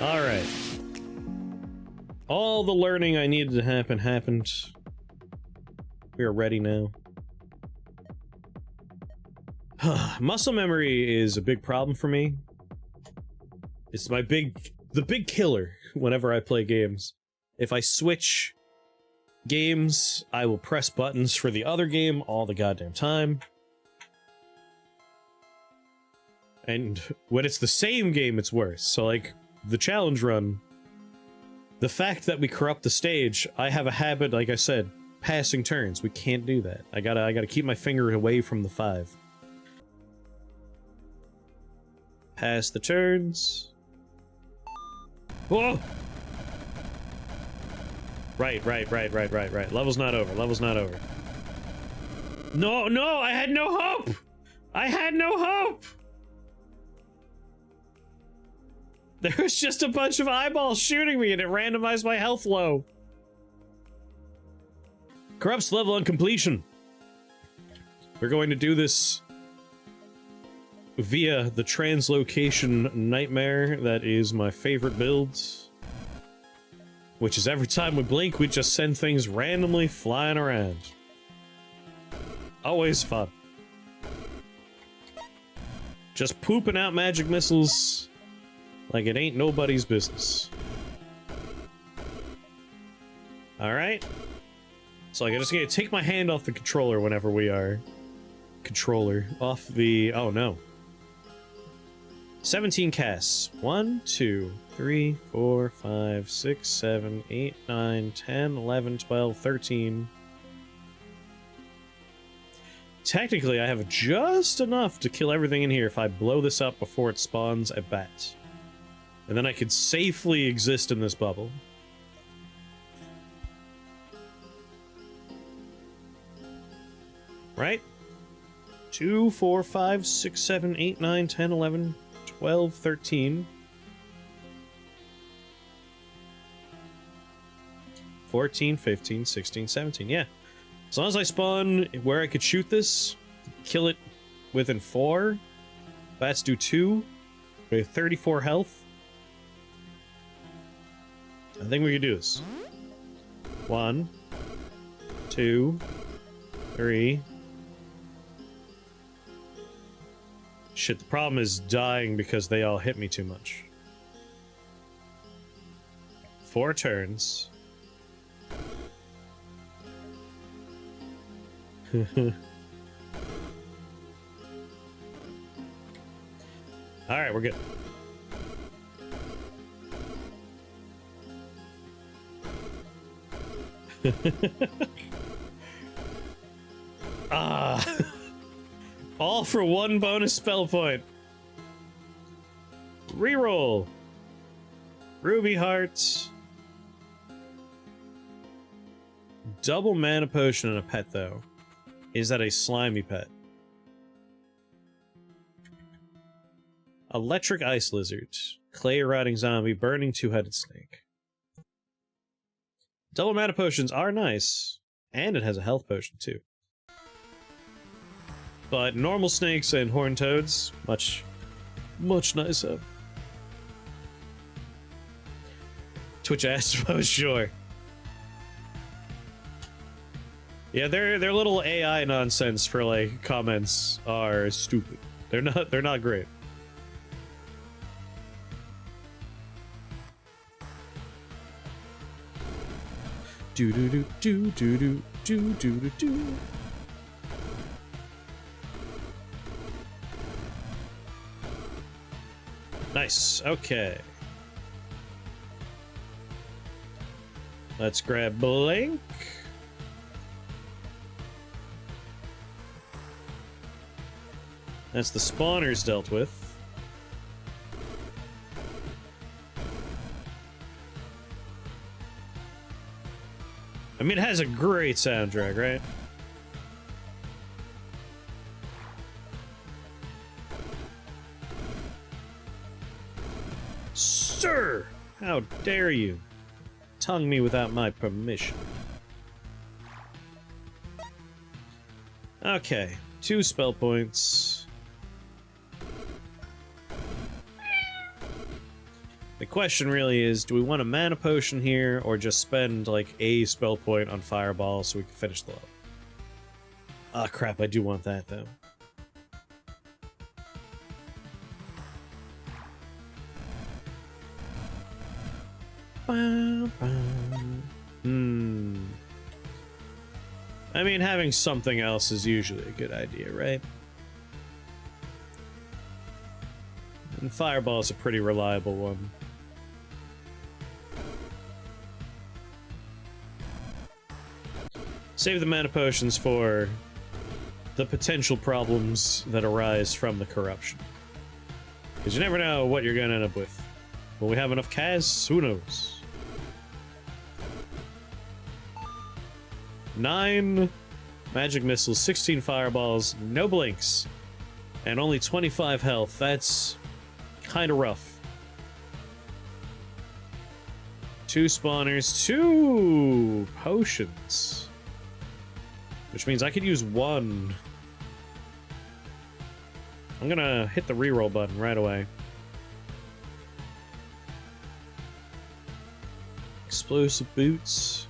Alright. All the learning I needed to happen happened. We are ready now. Muscle memory is a big problem for me. It's the big killer whenever I play games. If I switch games, I will press buttons for the other game all the goddamn time. And when it's the same game, it's worse. So, like, the challenge run, the fact that we corrupt the stage, I have a habit, like I said, passing turns. We can't do that. I gotta keep my finger away from the 5. Pass the turns. Whoa! Right. Level's not over. Level's not over. No, I had no hope! I had no hope! There was just a bunch of eyeballs shooting me and it randomized my health low. Corrupts level on completion. We're going to do this via the Translocation nightmare. That is my favorite build. Which is every time we blink, we just send things randomly flying around. Always fun. Just pooping out magic missiles like it ain't nobody's business. Alright. So I just gotta take my hand off the controller whenever we are... off the... oh no. 17 casts. 1, 2, 3, 4, 5, 6, 7, 8, 9, 10, 11, 12, 13. Technically, I have just enough to kill everything in here if I blow this up before it spawns a bat. And then I could safely exist in this bubble. Right? 2, 4, 5, 6, 7, 8, 9, 10, 11, 12, 13. 14, 15, 16, 17. Yeah. As long as I spawn where I could shoot this, kill it within 4. Bats do 2. We have 34 health. I think we can do this. 1, 2, 3. Shit, the problem is dying because they all hit me too much. 4 turns. Alright, we're good. All for 1 bonus spell point. Reroll. Ruby hearts. Double mana potion and a pet, though. Is that a slimy pet? Electric ice lizard. Clay rotting zombie. Burning 2-headed snake. Double mana potions are nice. And it has a health potion, too. But normal snakes and horned toads, much nicer. Twitch Astro, sure. Yeah, their little AI nonsense for like comments are stupid. They're not great. Do do do do do do do do do. Nice. Okay. Let's grab Blink. That's the spawners dealt with. I mean, it has a great soundtrack, right? Sir! How dare you tongue me without my permission? Okay, 2 spell points. The question really is, do we want a mana potion here, or just spend, like, a spell point on Fireball so we can finish the level? Ah, crap, I do want that, though. I mean, having something else is usually a good idea, right? And Fireball is a pretty reliable one. Save the mana potions for the potential problems that arise from the corruption. Because you never know what you're gonna end up with. Will we have enough casts? Who knows? 9 magic missiles, 16 fireballs, no blinks, and only 25 health. That's kind of rough. 2 spawners, 2 potions. Which means I could use 1. I'm gonna hit the reroll button right away. Explosive boots.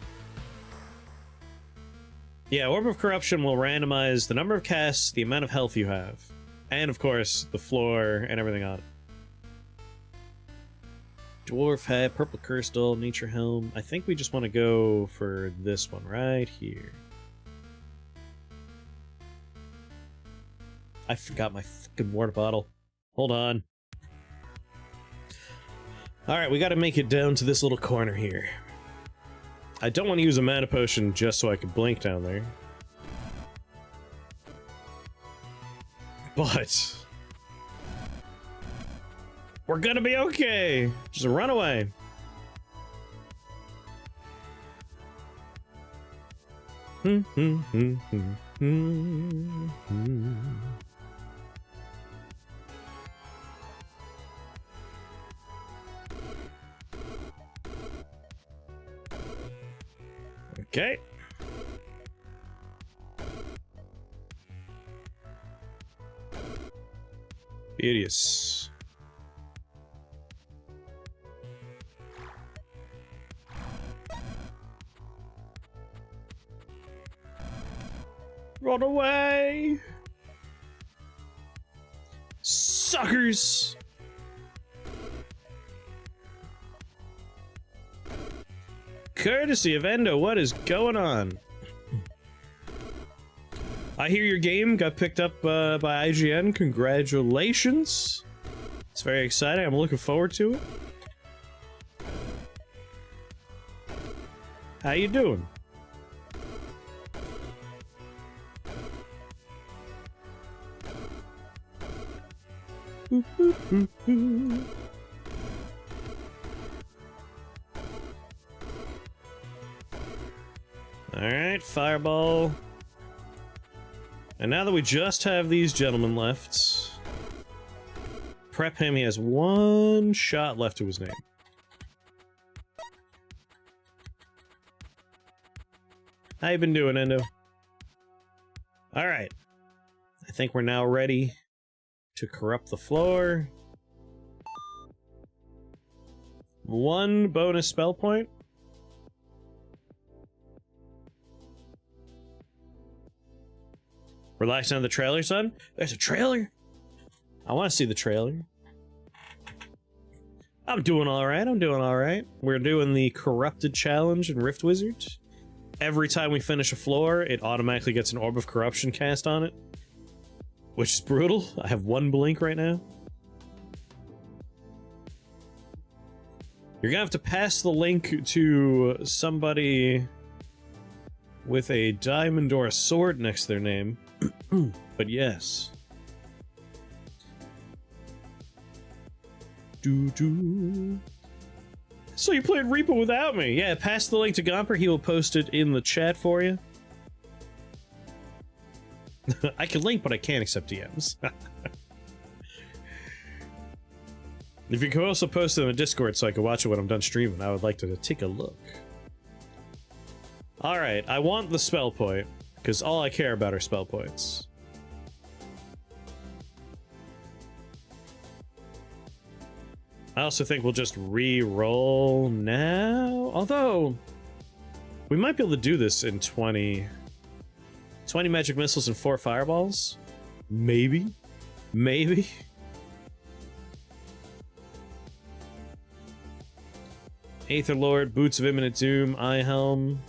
Yeah, Orb of Corruption will randomize the number of casts, the amount of health you have, and of course, the floor and everything on it. Dwarf hat, purple curse doll, nature helm. I think we just want to go for this one right here. I forgot my fucking water bottle. Hold on. Alright, we gotta make it down to this little corner here. I don't want to use a mana potion just so I can blink down there. But we're gonna be okay! Just run away. Okay. Beauteous. Run away! Suckers! Courtesy of Endo, what is going on? I hear your game got picked up by IGN. Congratulations. It's very exciting. I'm looking forward to it. How you doing? Alright, fireball. And now that we just have these gentlemen left, prep him. He has 1 shot left to his name. How you been doing, Endo? Alright. I think we're now ready to corrupt the floor. 1 bonus spell point. Relaxing on the trailer, son? There's a trailer? I want to see the trailer. I'm doing alright, I'm doing alright. We're doing the Corrupted Challenge in Rift Wizard. Every time we finish a floor, it automatically gets an Orb of Corruption cast on it. Which is brutal. I have 1 blink right now. You're gonna have to pass the link to somebody with a diamond or a sword next to their name. But yes. So you played Reaper without me? Yeah, pass the link to Gomper. He will post it in the chat for you. I can link, but I can't accept DMs. If you could also post it in the Discord so I can watch it when I'm done streaming, I would like to take a look. Alright, I want the spell point, because all I care about are spell points. I also think we'll just re-roll now. Although, we might be able to do this in 20 magic missiles and 4 fireballs. Maybe. Maybe. Aether Lord, Boots of Imminent Doom, Eye Helm.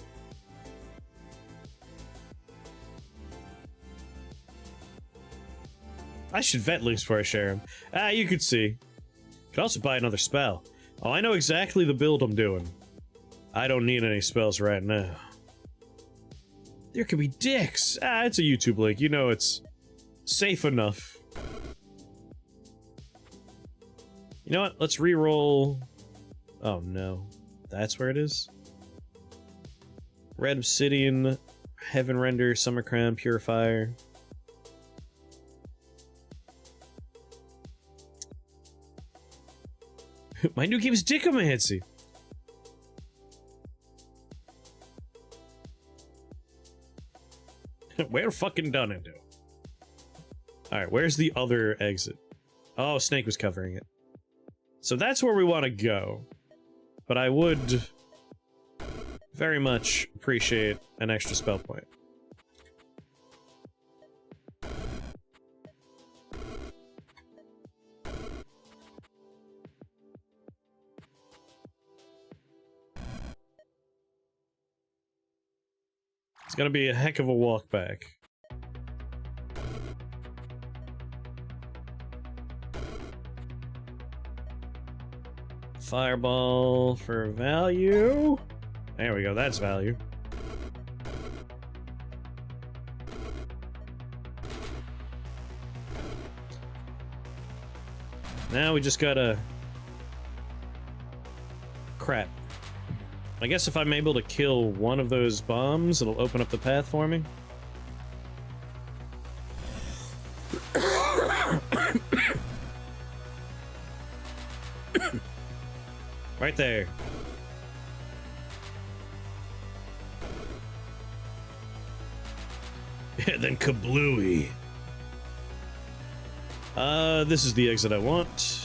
I should vet links before I share them. Ah, you could see. Could also buy another spell. Oh, I know exactly the build I'm doing. I don't need any spells right now. There could be dicks. Ah, it's a YouTube link. You know it's safe enough. You know what? Let's re-roll. Oh no. That's where it is? Red Obsidian, Heaven Render, Summer Crown, Purifier. My new game is Dickomancy. We're fucking done into. Alright, where's the other exit? Oh, Snake was covering it. So that's where we want to go. But I would very much appreciate an extra spell point. It's gonna be a heck of a walk back. Fireball for value. There we go, that's value. Now we just gotta... Crap. I guess if I'm able to kill one of those bombs, it'll open up the path for me. Right there. And then kablooey. This is the exit I want.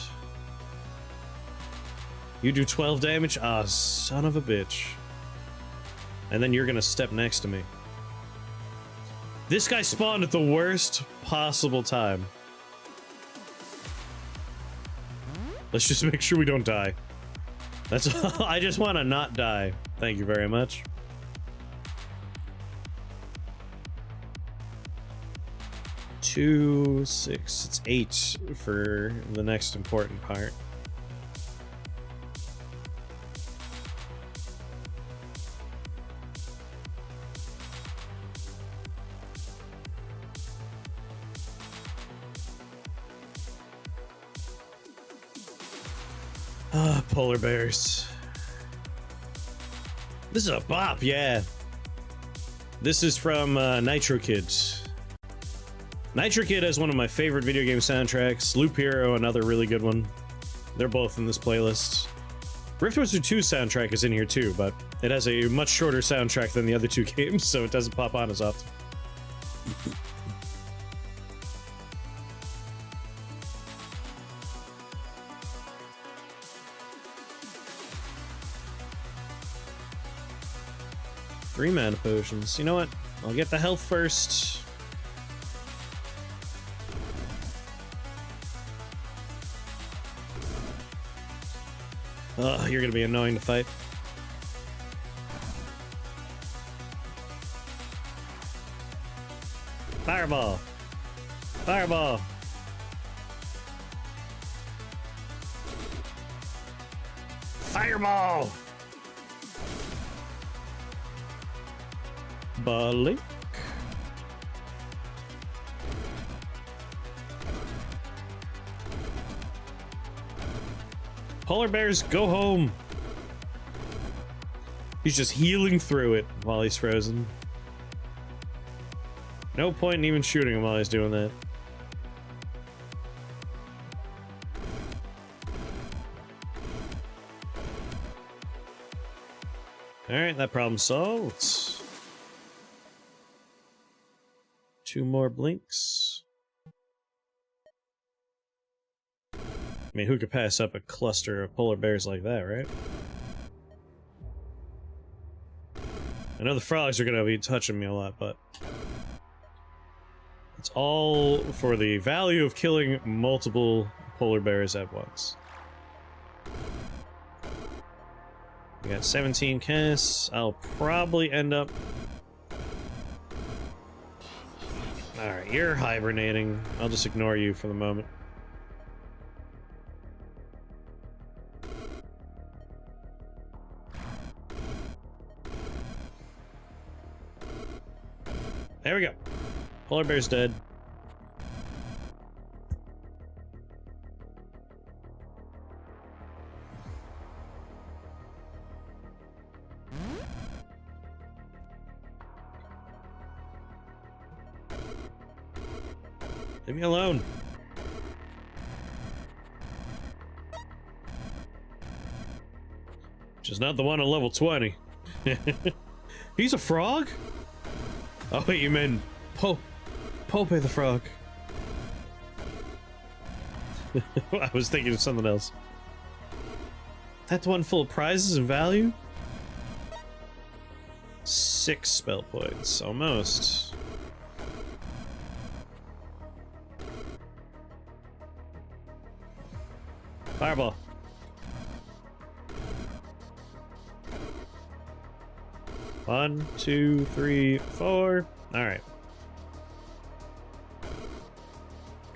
You do 12 damage? Ah, son of a bitch. And then you're gonna step next to me. This guy spawned at the worst possible time. Let's just make sure we don't die. That's all. I just want to not die. Thank you very much. Two, 6, it's 8 for the next important part. Ah, polar bears. This is a bop, yeah. This is from Nitro Kids. Nitro Kid has one of my favorite video game soundtracks. Loop Hero, another really good one. They're both in this playlist. Rift Wizard 2 soundtrack is in here too, but it has a much shorter soundtrack than the other two games, so it doesn't pop on as often. Three mana potions. You know what? I'll get the health first. Oh, you're gonna be annoying to fight. Fireball! Fireball! Fireball! Blink. Polar bears, go home. He's just healing through it while he's frozen. No point in even shooting him while he's doing that. Alright, that problem solved. 2 more blinks. I mean, who could pass up a cluster of polar bears like that, right? I know the frogs are gonna be touching me a lot, but it's all for the value of killing multiple polar bears at once. We got 17 casts. I'll probably end up... Alright, you're hibernating. I'll just ignore you for the moment. There we go. Polar bear's dead. Leave me alone. Which is not the one on level 20. He's a frog? Oh wait, you meant Pope the frog. I was thinking of something else. That one full of prizes and value? 6 spell points, almost. Fireball. One, two, three, four. All right.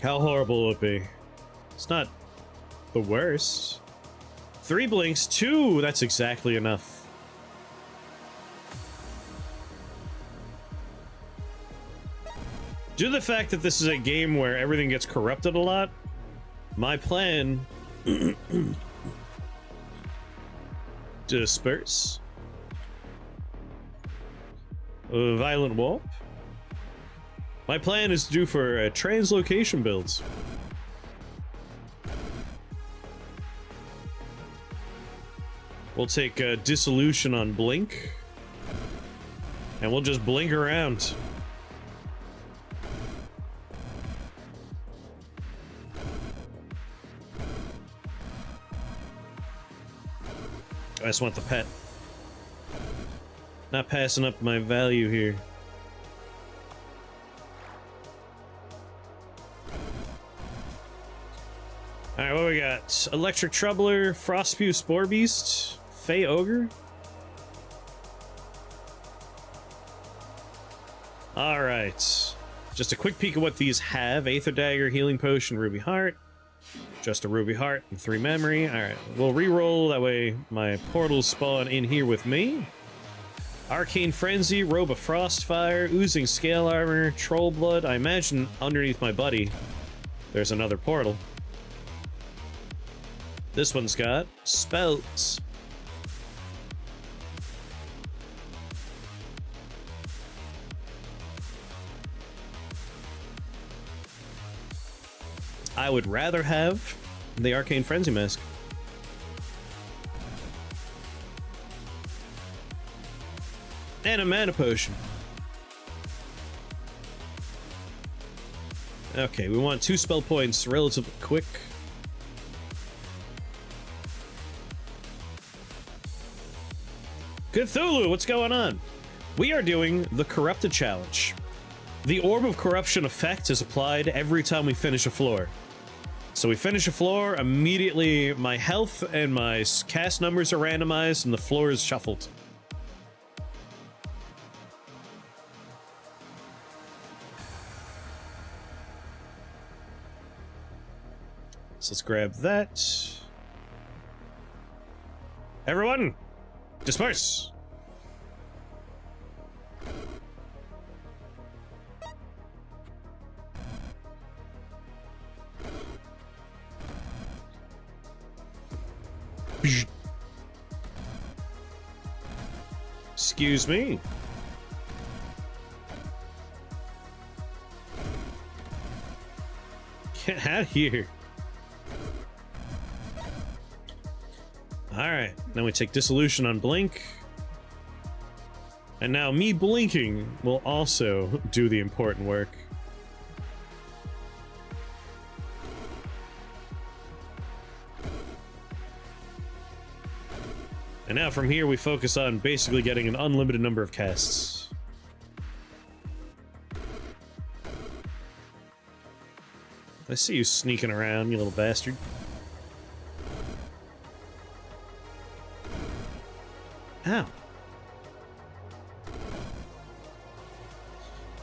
How horrible would it be? It's not the worst. 3 blinks, 2. That's exactly enough. Due to the fact that this is a game where everything gets corrupted a lot, my plan disperse. Violent Warp. My plan is to do for translocation builds. We'll take dissolution on blink, and we'll just blink around. I just want the pet. Not passing up my value here. Alright, what we got? Electric Troubler, Frostspew Spore Beast, Fey Ogre. Alright. Just a quick peek at what these have. Aether Dagger, Healing Potion, Ruby Heart. Just a Ruby Heart and 3 memory. Alright, we'll re-roll, that way my portals spawn in here with me. Arcane Frenzy, Robe of Frostfire, Oozing Scale Armor, Troll Blood. I imagine underneath my buddy there's another portal. This one's got spells. I would rather have the Arcane Frenzy Mask. And a mana potion. Okay, we want 2 spell points relatively quick. Cthulhu, what's going on? We are doing the Corrupted Challenge. The Orb of Corruption effect is applied every time we finish a floor. So we finish a floor, immediately my health and my cast numbers are randomized and the floor is shuffled. So let's grab that. Everyone, disperse. Excuse me. Get out of here. Alright, now we take Dissolution on Blink. And now me blinking will also do the important work. And now from here we focus on basically getting an unlimited number of casts. I see you sneaking around, you little bastard. Ow.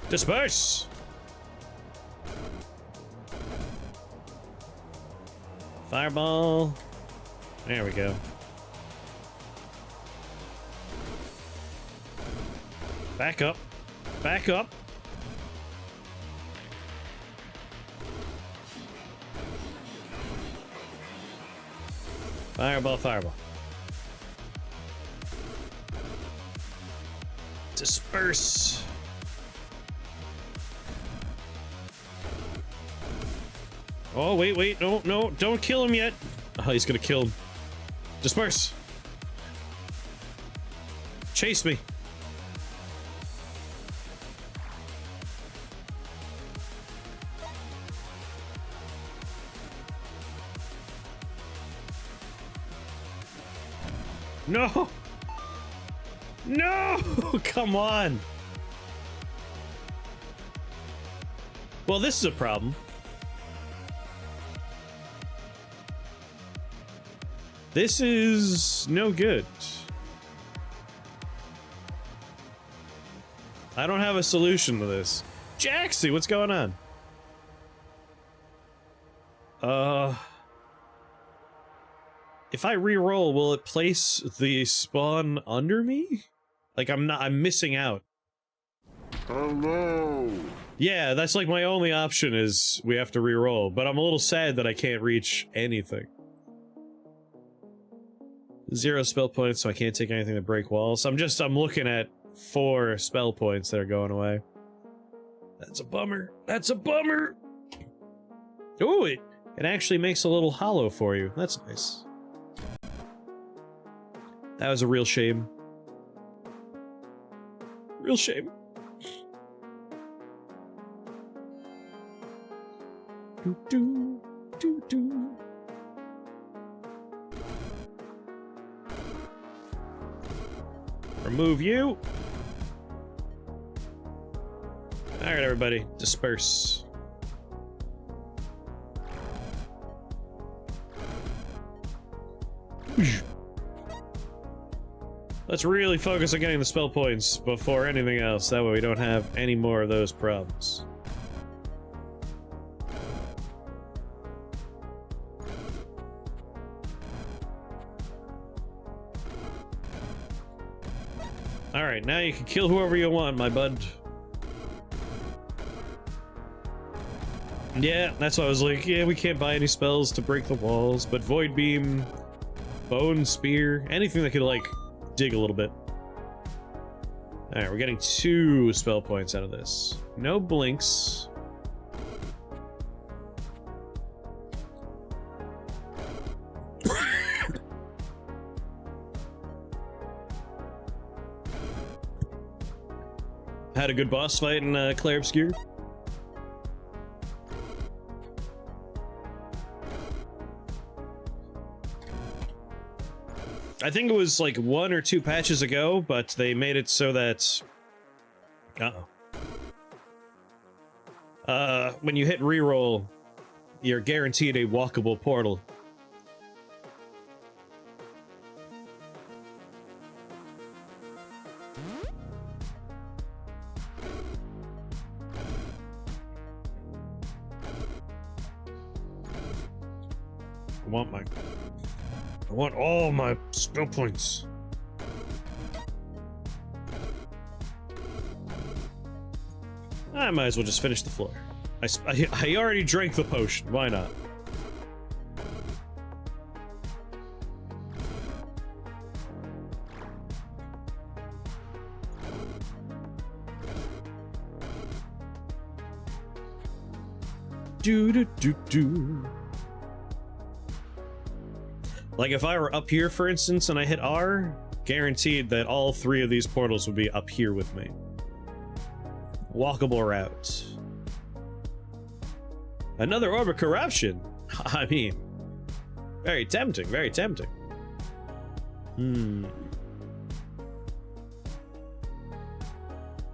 Disperse! Fireball. There we go. Back up. Back up. Fireball, fireball. Disperse. Oh, wait, wait. No, no, don't kill him yet. Oh, he's gonna kill him. Disperse. Chase me. No! No! Come on! Well, this is a problem. This is no good. I don't have a solution to this. Jaxie, what's going on? If I re-roll, will it place the spawn under me? Like I'm missing out. Hello. Yeah, that's like my only option is we have to re-roll, but I'm a little sad that I can't reach anything. 0 spell points, so I can't take anything to break walls. I'm looking at 4 spell points that are going away. That's a bummer. That's a bummer! Ooh, it actually makes a little hollow for you. That's nice. That was a real shame. Real shame. Do do do do. Remove you. All right, everybody, disperse. Let's really focus on getting the spell points before anything else. That way we don't have any more of those problems. Alright, now you can kill whoever you want, my bud. Yeah, that's why I was like, yeah, we can't buy any spells to break the walls, but Void Beam, Bone Spear, anything that could, like, dig a little bit. Alright, we're getting 2 spell points out of this. No blinks. Had a good boss fight in Clair Obscure. I think it was like 1 or 2 patches ago, but they made it so that... when you hit reroll, you're guaranteed a walkable portal. I want all my spell points. I might as well just finish the floor. I already drank the potion. Why not? Do do do do. Like, if I were up here, for instance, and I hit R, guaranteed that all 3 of these portals would be up here with me. Walkable route. Another Orb of Corruption! I mean, very tempting, very tempting.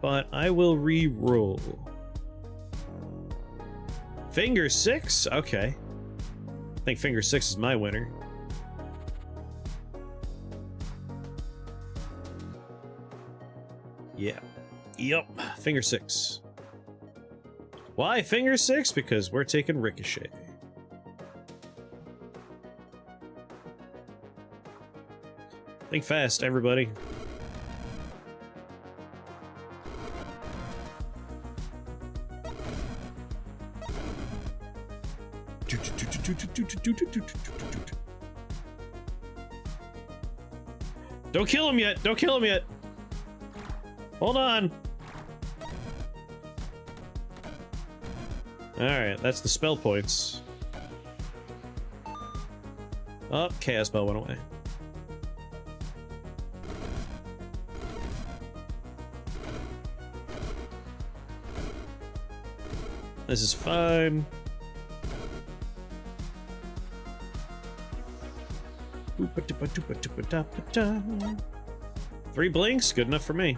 But I will re-roll. Finger 6? Okay. I think finger 6 is my winner. Yeah. Yup. Finger 6. Why finger 6? Because we're taking Ricochet. Think fast, everybody. Don't kill him yet! Don't kill him yet! Hold on! Alright, that's the spell points. Oh, Chaos Bell went away. This is fine. Three blinks, good enough for me.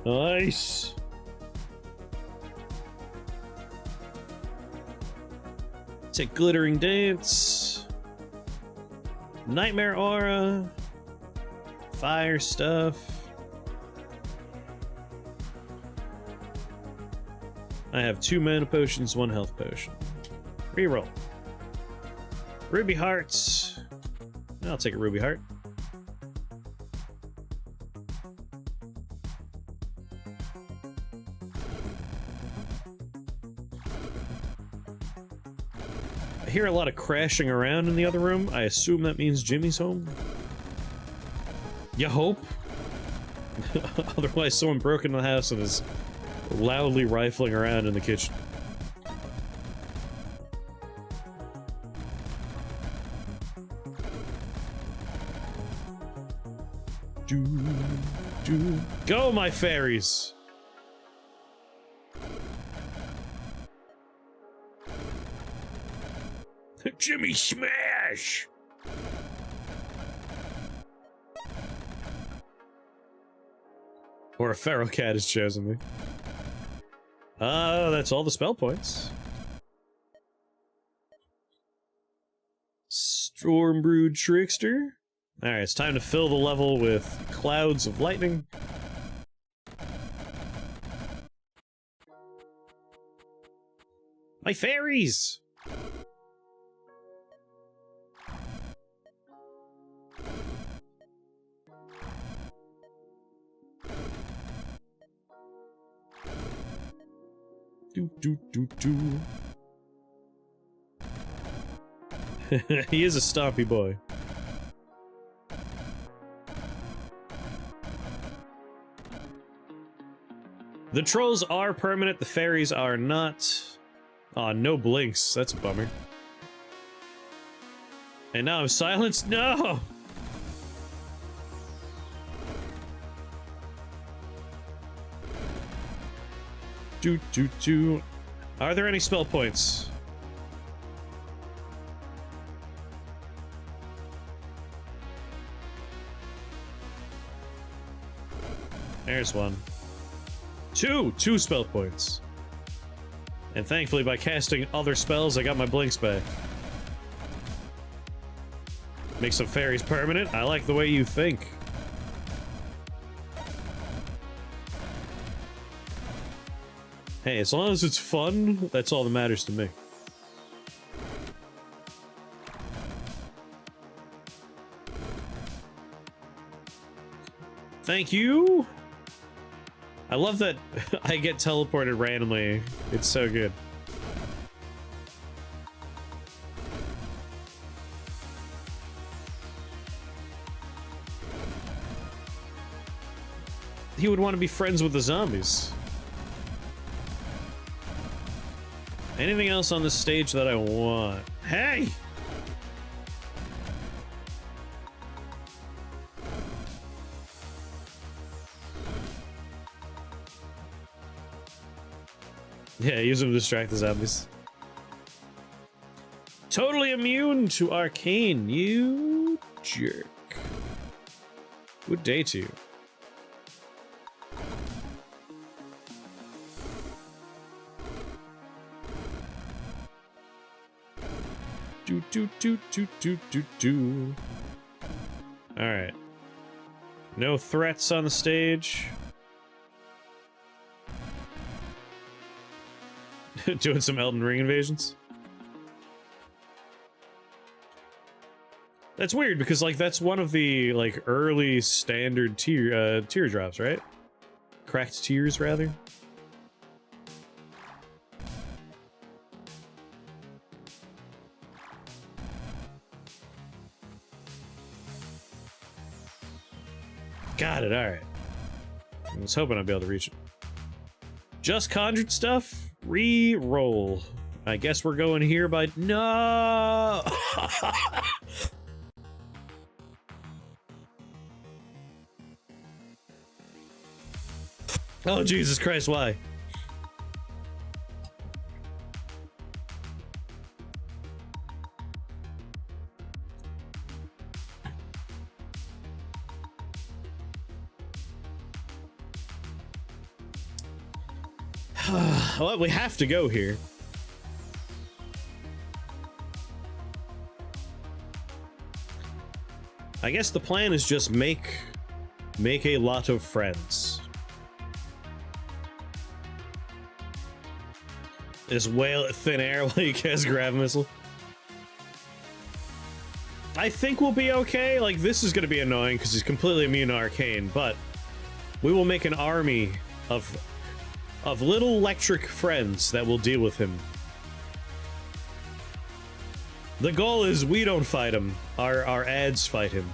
Nice. Take Glittering Dance. Nightmare Aura. Fire stuff. I have 2 mana potions, 1 health potion. Reroll. Ruby Hearts. I'll take a Ruby Heart. I hear a lot of crashing around in the other room. I assume that means Jimmy's home. You hope? Otherwise someone broke into the house and is loudly rifling around in the kitchen. Go, my fairies! Jimmy Smash! Or a feral cat has chosen me. That's all the spell points. Stormbrood Trickster. Alright, it's time to fill the level with clouds of lightning. My fairies! He is a stompy boy. The trolls are permanent, the fairies are not. Aw, no blinks. That's a bummer. And now I'm silenced? No! Are there any spell points? There's one. Two spell points. And thankfully, by casting other spells, I got my blinks back. Make some fairies permanent? I like the way you think. Hey, as long as it's fun, that's all that matters to me. Thank you! I love that I get teleported randomly. It's so good. He would want to be friends with the zombies. Anything else on this stage that I want? Hey! Yeah, use them to distract the zombies. Totally immune to Arcane, you jerk. Good day to you. Do. Alright. No threats on the stage. Doing some Elden Ring invasions. That's weird because like that's one of the like early standard teardrops, right? Cracked tears rather. Got it, alright. I was hoping I'd be able to reach it. Just conjured stuff? Re-roll. I guess we're going here by... No! Oh, Jesus Christ, why? Well, we have to go here. I guess the plan is just make a lot of friends. Just wail at thin air while you cast Grav Missile. I think we'll be okay. Like, this is gonna be annoying because he's completely immune to Arcane, but we will make an army of little electric friends that will deal with him. The goal is we don't fight him, our ads fight him.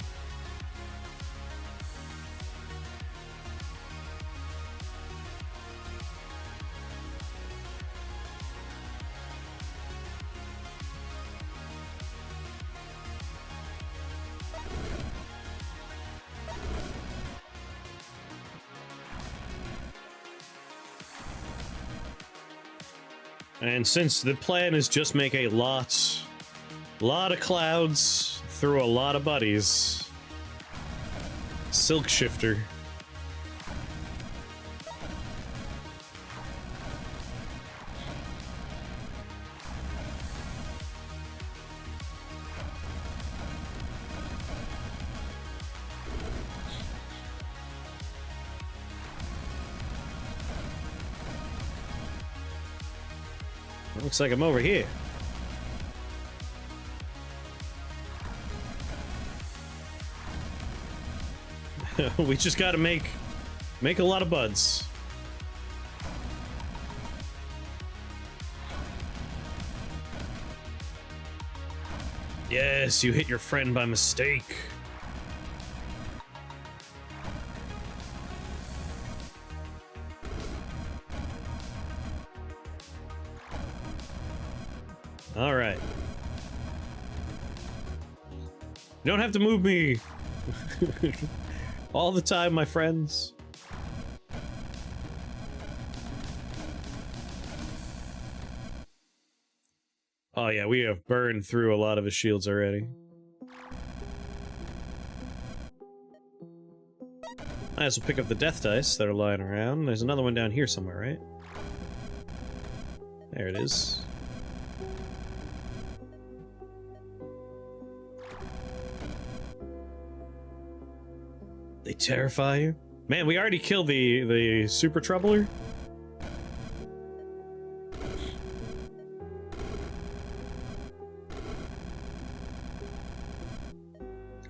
And since the plan is just make a lot of clouds through a lot of buddies. Silk Shifter. Looks like I'm over here. We just gotta make a lot of buds. Yes, you hit your friend by mistake. All right. You don't have to move me. All the time, my friends. Oh yeah, we have burned through a lot of his shields already. I also pick up the death dice that are lying around. There's another one down here somewhere, right? There it is. They terrify you? Man, we already killed the super troubler.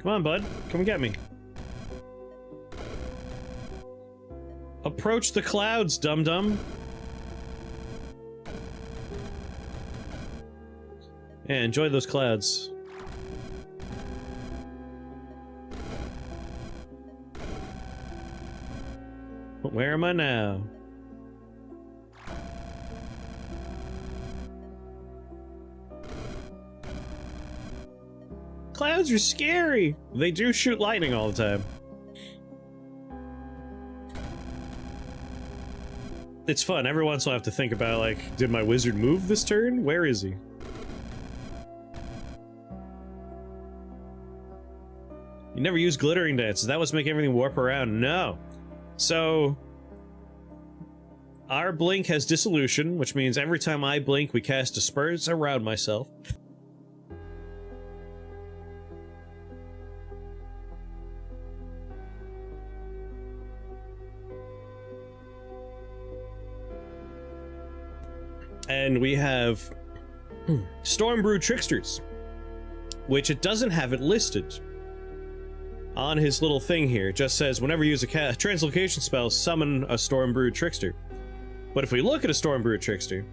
Come on, bud. Come and get me. Approach the clouds, dum-dum. Yeah, enjoy those clouds. Where am I now? Clouds are scary! They do shoot lightning all the time. It's fun. Every once in a while I have to think about, like, did my wizard move this turn? Where is he? You never use glittering dances. That was making everything warp around. No. So, our blink has dissolution, which means every time I blink, we cast disperse around myself. And we have Stormbrew Tricksters, which it doesn't have it listed on his little thing here. It just says whenever you use a translocation spell, summon a Stormbrew Trickster. But if we look at a Stormbrew Trickster,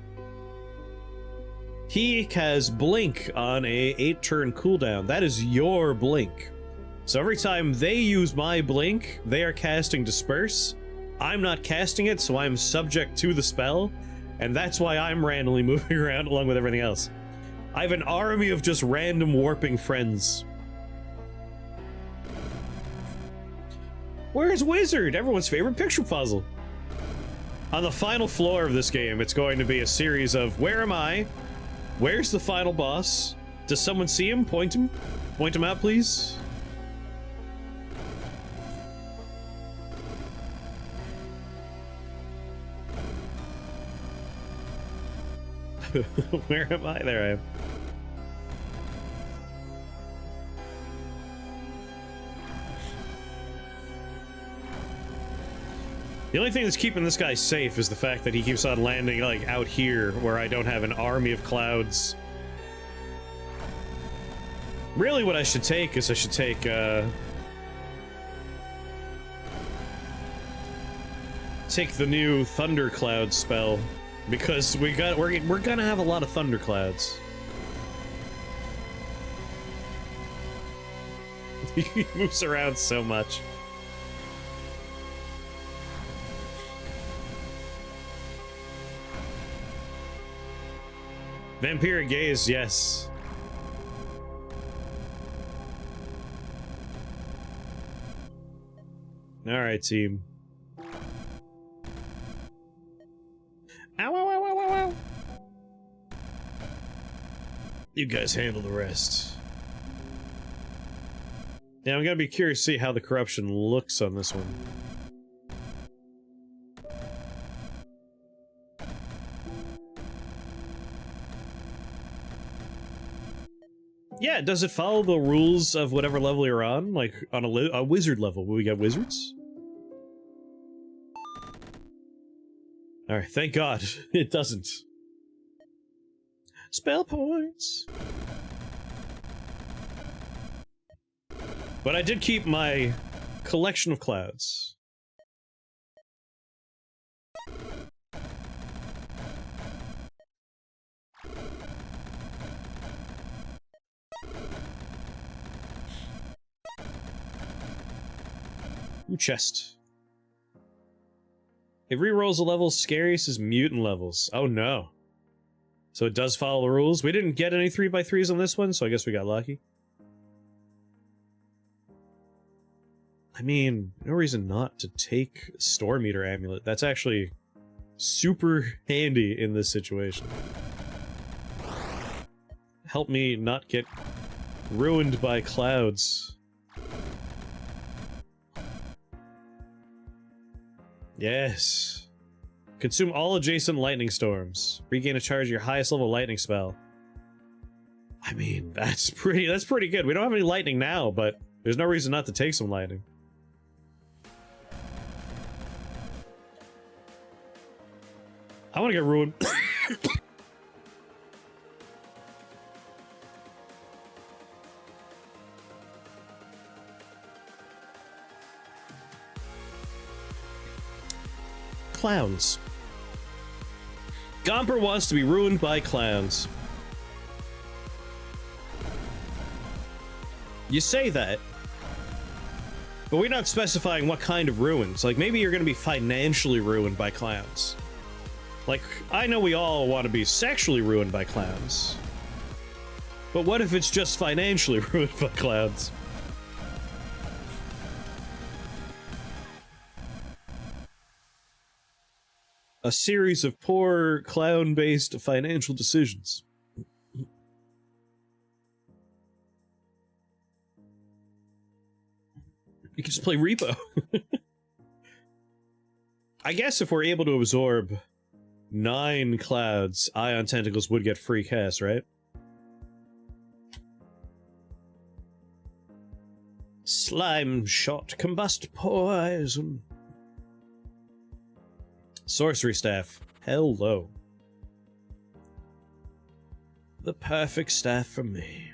he has Blink on a 8-turn cooldown. That is your Blink. So every time they use my Blink, they are casting Disperse. I'm not casting it, so I'm subject to the spell. And that's why I'm randomly moving around along with everything else. I have an army of just random warping friends. Where's Wizard? Everyone's favorite picture puzzle. On the final floor of this game, it's going to be a series of where am I? Where's the final boss? Does someone see him? Point him? Point him out, please. Where am I? There I am. The only thing that's keeping this guy safe is the fact that he keeps on landing, like, out here, where I don't have an army of clouds. Really what I should take is I should take, take the new Thundercloud spell. Because we're gonna have a lot of thunderclouds. He moves around so much. Vampiric Gaze, yes. Alright, team. Ow, ow, ow, ow, ow, ow. You guys handle the rest. Yeah, I'm gonna be curious to see how the corruption looks on this one. Yeah, does it follow the rules of whatever level you're on? Like, on a wizard level, will we get wizards? Alright, thank God. It doesn't. Spell points! But I did keep my collection of clouds. Ooh, chest. It re-rolls the levels scariest as mutant levels. Oh no. So it does follow the rules. We didn't get any 3x3s on this one, so I guess we got lucky. I mean, no reason not to take Storm Eater Amulet. That's actually super handy in this situation. Help me not get ruined by clouds. Yes. Consume all adjacent lightning storms. Regain a charge of your highest level lightning spell. I mean, that's pretty good. We don't have any lightning now, but there's no reason not to take some lightning. I want to get ruined. Clowns. Gomper wants to be ruined by clowns. You say that, but we're not specifying what kind of ruins. Like, maybe you're gonna be financially ruined by clowns. Like, I know we all want to be sexually ruined by clowns. But what if it's just financially ruined by clowns? a series of poor clown-based financial decisions. You can just play repo. I guess if we're able to absorb 9 clouds, ion tentacles would get free cast, right? Slime shot, combust poison. Sorcery staff. Hello. The perfect staff for me.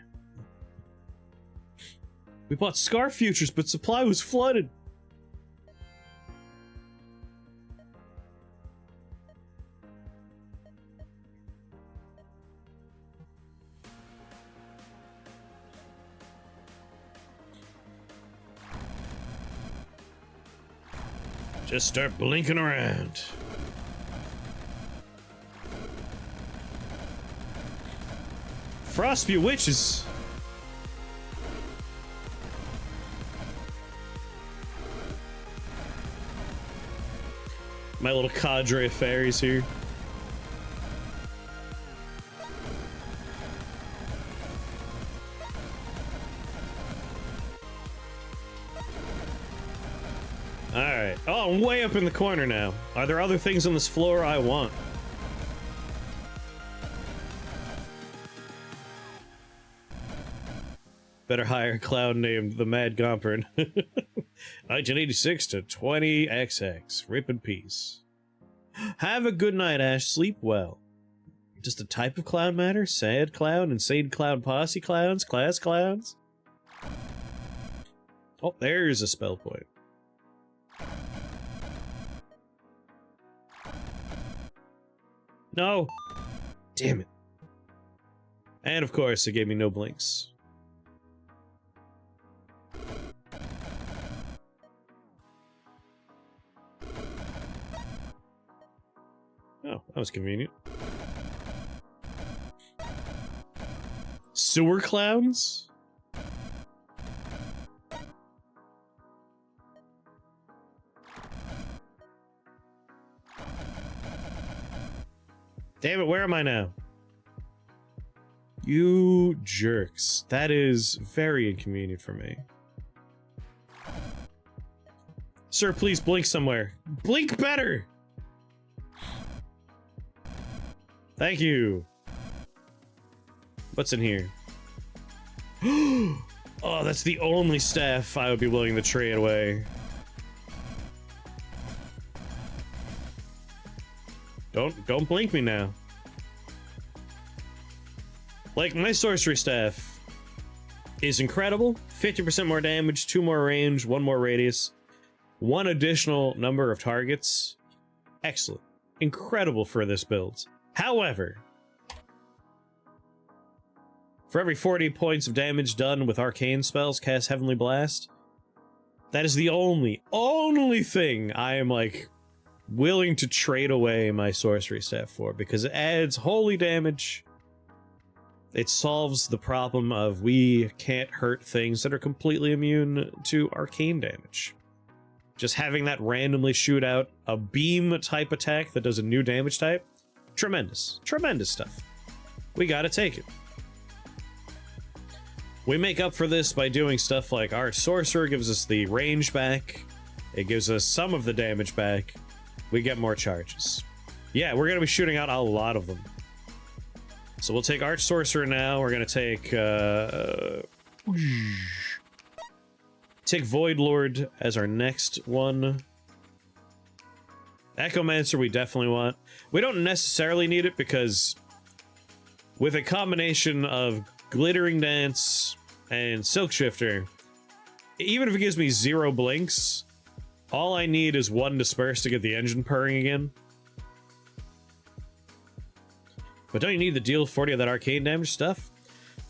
We bought Scar Futures, but supply was flooded. Just start blinking around. Frostby witches. My little cadre of fairies here. Alright. Oh, I'm way up in the corner now. Are there other things on this floor I want? Better hire a clown named the Mad Gompern. 1986 to 20XX. Rip in peace. Have a good night, Ash. Sleep well. Does the type of clown matter? Sad clown, insane clown, posse clowns, class clowns? Oh, there's a spell point. No! Damn it. And of course, it gave me no blinks. Oh, that was convenient. Sewer clowns? Damn it, where am I now? You jerks. That is very inconvenient for me. Sir, please blink somewhere. Blink better! Thank you. What's in here? Oh, that's the only staff I would be willing to trade away. Don't blink me now. Like, my sorcery staff is incredible. 50% more damage, 2 more range, 1 more radius, 1 additional number of targets. Excellent. Incredible for this build. However, for every 40 points of damage done with arcane spells, cast Heavenly Blast, that is the only thing I am, like, willing to trade away my sorcery staff for, because it adds holy damage. It solves the problem of we can't hurt things that are completely immune to arcane damage. Just having that randomly shoot out a beam type attack that does a new damage type, tremendous. Tremendous stuff. We gotta take it. We make up for this by doing stuff like our Sorcerer gives us the range back. It gives us some of the damage back. We get more charges. Yeah, we're gonna be shooting out a lot of them. So we'll take Arch Sorcerer now. We're gonna take Void Lord as our next one. Echomancer we definitely want. We don't necessarily need it because with a combination of Glittering Dance and Silk Shifter, even if it gives me 0 blinks, all I need is 1 Disperse to get the engine purring again. But don't you need to deal 40 of that arcane damage stuff?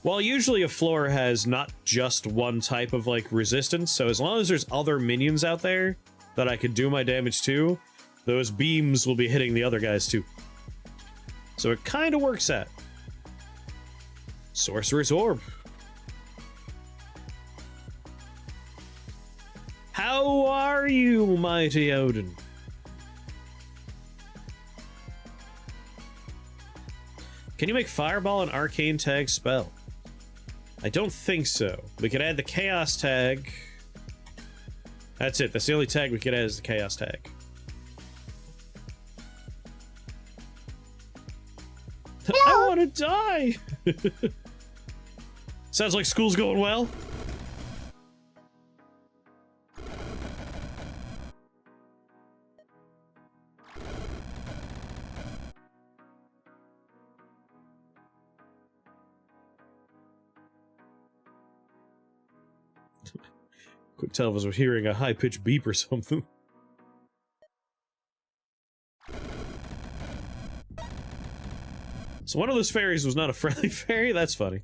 Well, usually a floor has not just one type of, like, resistance, so as long as there's other minions out there that I could do my damage to, those beams will be hitting the other guys too. So it kind of works out. Sorcerer's Orb. How are you, mighty Odin? Can you make Fireball an Arcane tag spell? I don't think so. We could add the Chaos tag. That's it. That's the only tag we could add is the Chaos tag. I want to die! Sounds like school's going well. Quick tell if I was hearing a high-pitched beep or something. So one of those fairies was not a friendly fairy? That's funny.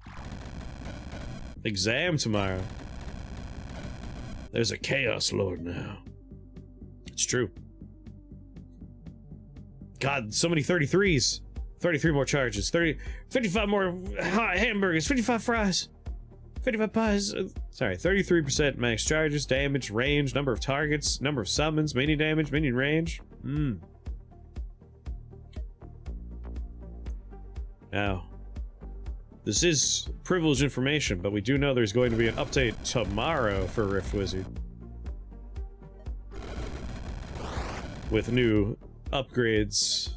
Exam tomorrow. There's a Chaos Lord now. It's true. God, so many 33s. 33 more charges. 55 more hot hamburgers. 55 fries. 55 pies. Sorry, 33% max charges, damage, range, number of targets, number of summons, minion damage, minion range. Now, this is privileged information, but we do know there's going to be an update tomorrow for Rift Wizard. With new upgrades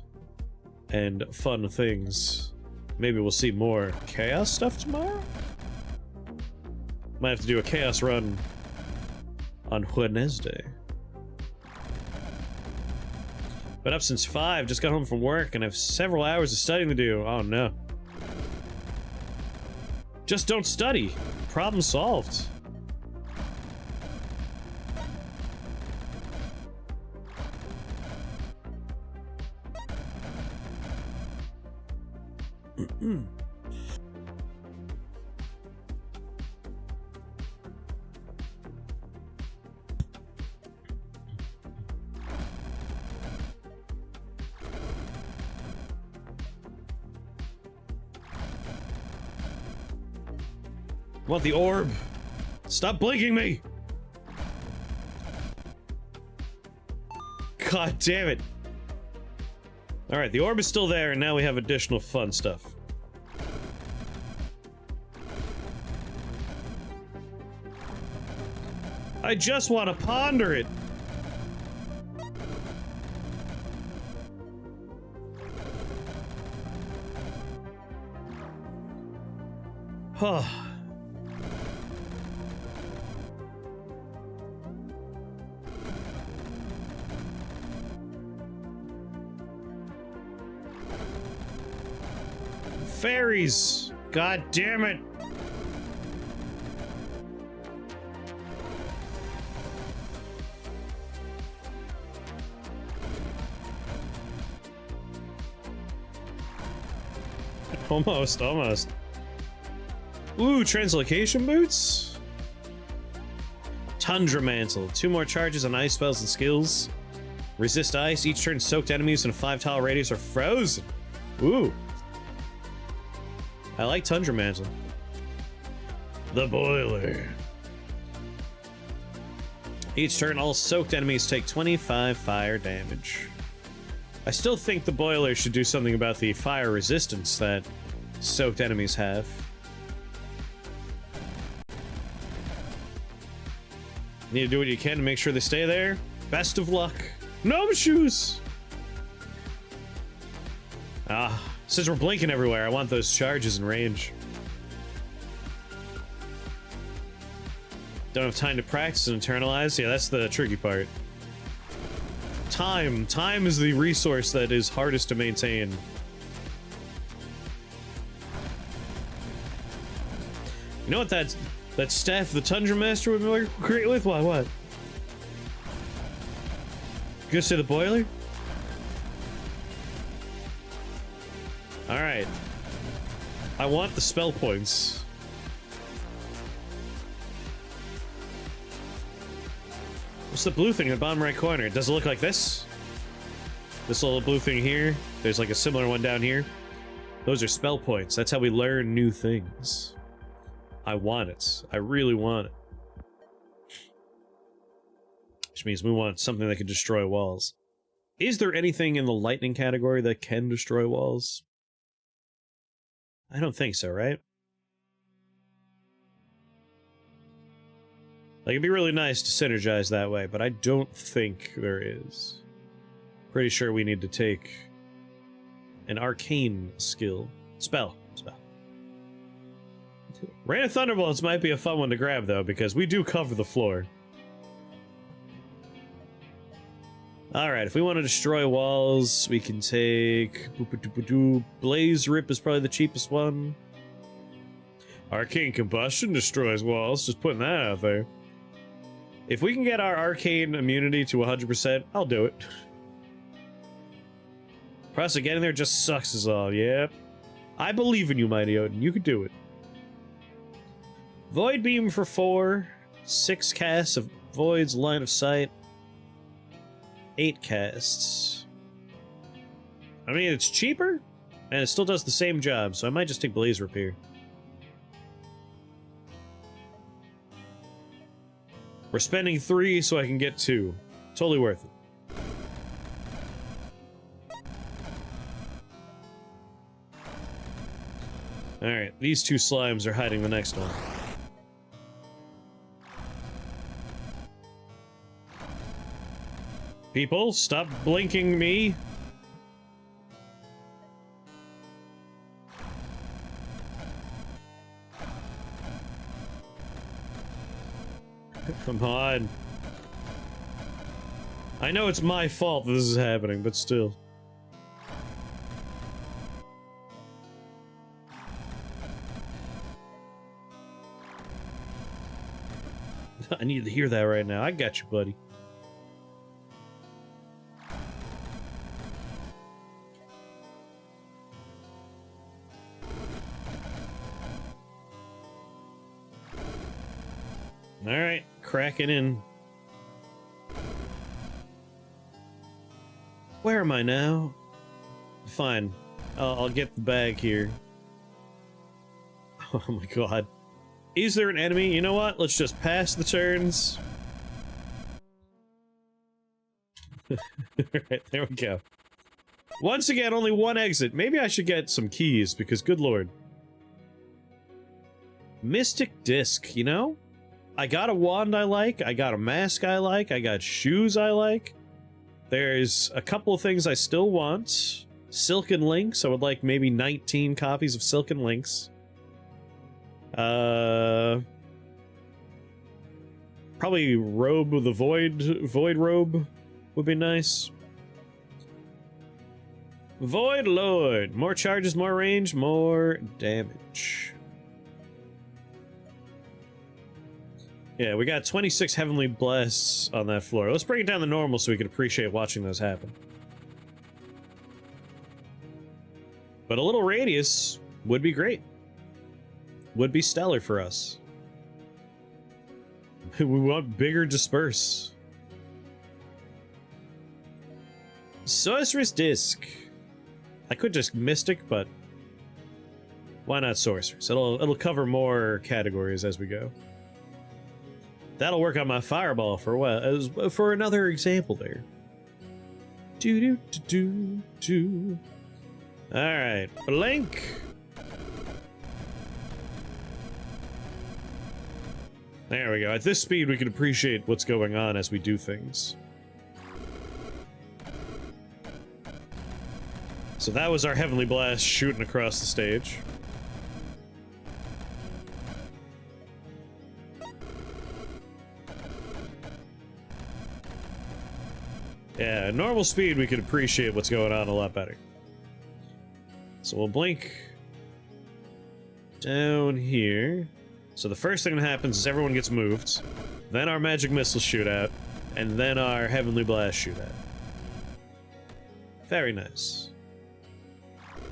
and fun things. Maybe we'll see more Chaos stuff tomorrow? Might have to do a Chaos run on Wednesday. Been up since 5, just got home from work, and have several hours of studying to do. Oh no. Just don't study. Problem solved. Want the orb? Stop blinking me! God damn it. Alright, the orb is still there, and now we have additional fun stuff. I just want to ponder it! Huh. Fairies! God damn it! Almost. Ooh, Translocation boots? Tundra Mantle. 2 more charges on ice spells and skills. Resist ice. Each turn soaked enemies in a 5-tile radius are frozen. Ooh. I like Tundra Mantle. The Boiler. Each turn, all soaked enemies take 25 fire damage. I still think the Boiler should do something about the fire resistance that soaked enemies have. Need to do what you can to make sure they stay there. Best of luck. Gnome shoes! Ah, since we're blinking everywhere, I want those charges in range. Don't have time to practice and internalize. Yeah, that's the tricky part. Time. Time is the resource that is hardest to maintain. You know what that staff the Tundra Master would work great with? What? You gonna say the Boiler? Alright. I want the spell points. What's the blue thing in the bottom right corner? Does it look like this? This little blue thing here. There's like a similar one down here. Those are spell points. That's how we learn new things. I want it. I really want it. Which means we want something that can destroy walls. Is there anything in the lightning category that can destroy walls? I don't think so, right? Like, it'd be really nice to synergize that way, but I don't think there is. Pretty sure we need to take an arcane skill. Spell. Rain of Thunderbolts might be a fun one to grab, though, because we do cover the floor. Alright, if we want to destroy walls, we can take... Blaze Rip is probably the cheapest one. Arcane Combustion destroys walls, just putting that out there. If we can get our arcane immunity to 100%, I'll do it. Process getting there just sucks us all, yep. I believe in you, Mighty Odin, you can do it. Void Beam for 4, 6 casts of Void's Line of Sight, 8 casts. I mean, it's cheaper, and it still does the same job, so I might just take Blaze Rip here. We're spending 3 so I can get 2. Totally worth it. Alright, these 2 slimes are hiding the next one. People, stop blinking me. Come on. I know it's my fault that this is happening, but still. I need to hear that right now. I got you, buddy. Alright, cracking in. Where am I now? Fine. I'll get the bag here. Oh my god. Is there an enemy? You know what? Let's just pass the turns. Alright, there we go. Once again, only one exit. Maybe I should get some keys, because good lord. Mystic Disc, you know? I got a wand I like, I got a mask I like, I got shoes I like. There's a couple of things I still want. Silken Links, I would like maybe 19 copies of Silken Links. Probably Robe of the Void Robe would be nice. Void Lord, more charges, more range, more damage. Yeah, we got 26 Heavenly Blasts on that floor. Let's bring it down to normal so we can appreciate watching those happen. But a little radius would be great. Would be stellar for us. We want bigger disperse. Sorceress Disc. I could just Mystic, but why not Sorceress? It'll cover more categories as we go. That'll work on my fireball for a while, as for another example there. Alright, blink. There we go. At this speed, we can appreciate what's going on as we do things. So that was our Heavenly Blast shooting across the stage. Yeah, at normal speed, we could appreciate what's going on a lot better. So we'll blink down here. So the first thing that happens is everyone gets moved, then our magic missiles shoot out, and then our Heavenly Blast shoot out. Very nice.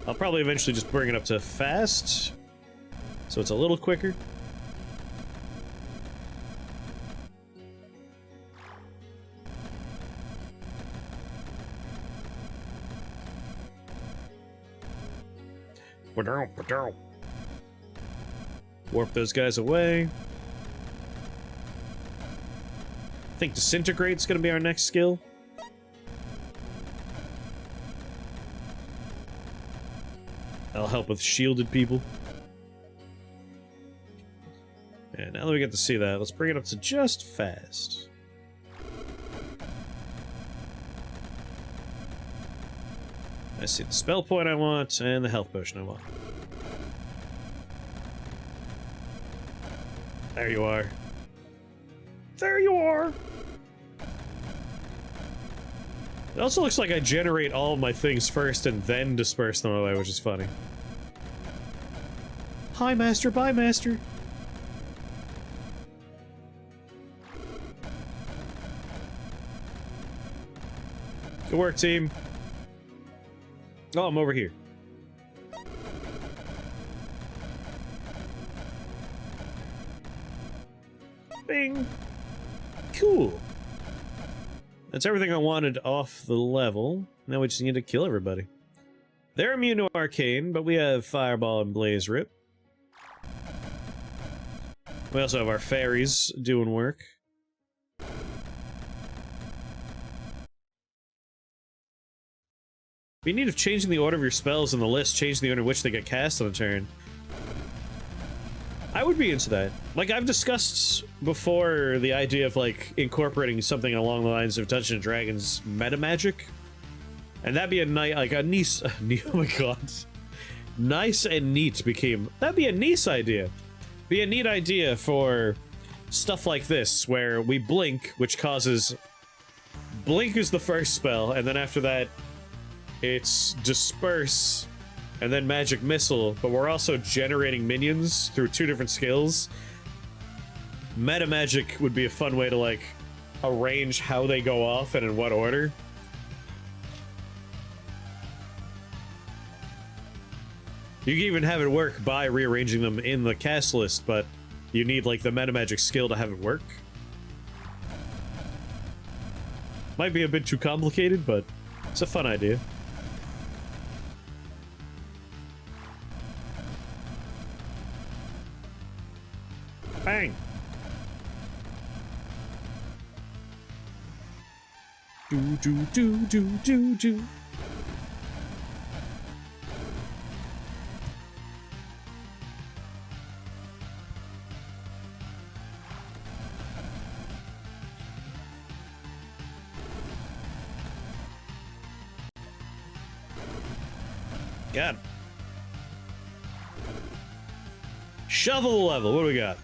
I'll probably eventually just bring it up to fast, so it's a little quicker. Warp those guys away. I think Disintegrate's gonna be our next skill. That'll help with shielded people. And now that we get to see that, let's bring it up to just fast. I see the spell point I want, and the health potion I want. There you are. There you are! It also looks like I generate all of my things first and then disperse them away, which is funny. Hi, Master. Bye, Master. Good work, team. Oh, I'm over here. Bing. Cool. That's everything I wanted off the level. Now we just need to kill everybody. They're immune to Arcane, but we have Fireball and Blaze Rip. We also have our fairies doing work. We need to change the order of your spells in the list, change the order in which they get cast on a turn. I would be into that. Like, I've discussed before the idea of, like, incorporating something along the lines of Dungeons & Dragons meta magic. And that'd be a nice, like, a nice, oh my god. Nice and neat became, that'd be a nice idea. Be a neat idea for stuff like this, where we blink, which causes, blink is the first spell, and then after that, it's disperse, and then magic missile, but we're also generating minions through 2 different skills. Meta magic would be a fun way to, like, arrange how they go off and in what order. You can even have it work by rearranging them in the cast list, but you need, like, the meta magic skill to have it work. Might be a bit too complicated, but it's a fun idea. Bang! Do. Got him. Shovel the level. What do we got?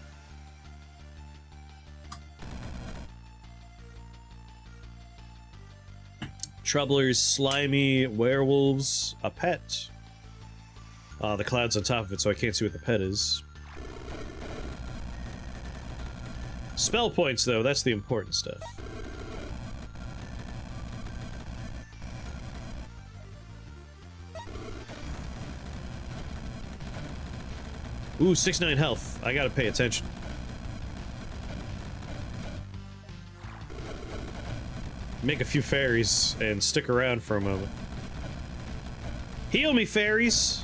Troublers, slimy, werewolves, a pet. The cloud's on top of it, so I can't see what the pet is. Spell points, though, that's the important stuff. Ooh, 6-9 health. I gotta pay attention. Make a few fairies and stick around for a moment. Heal me, fairies!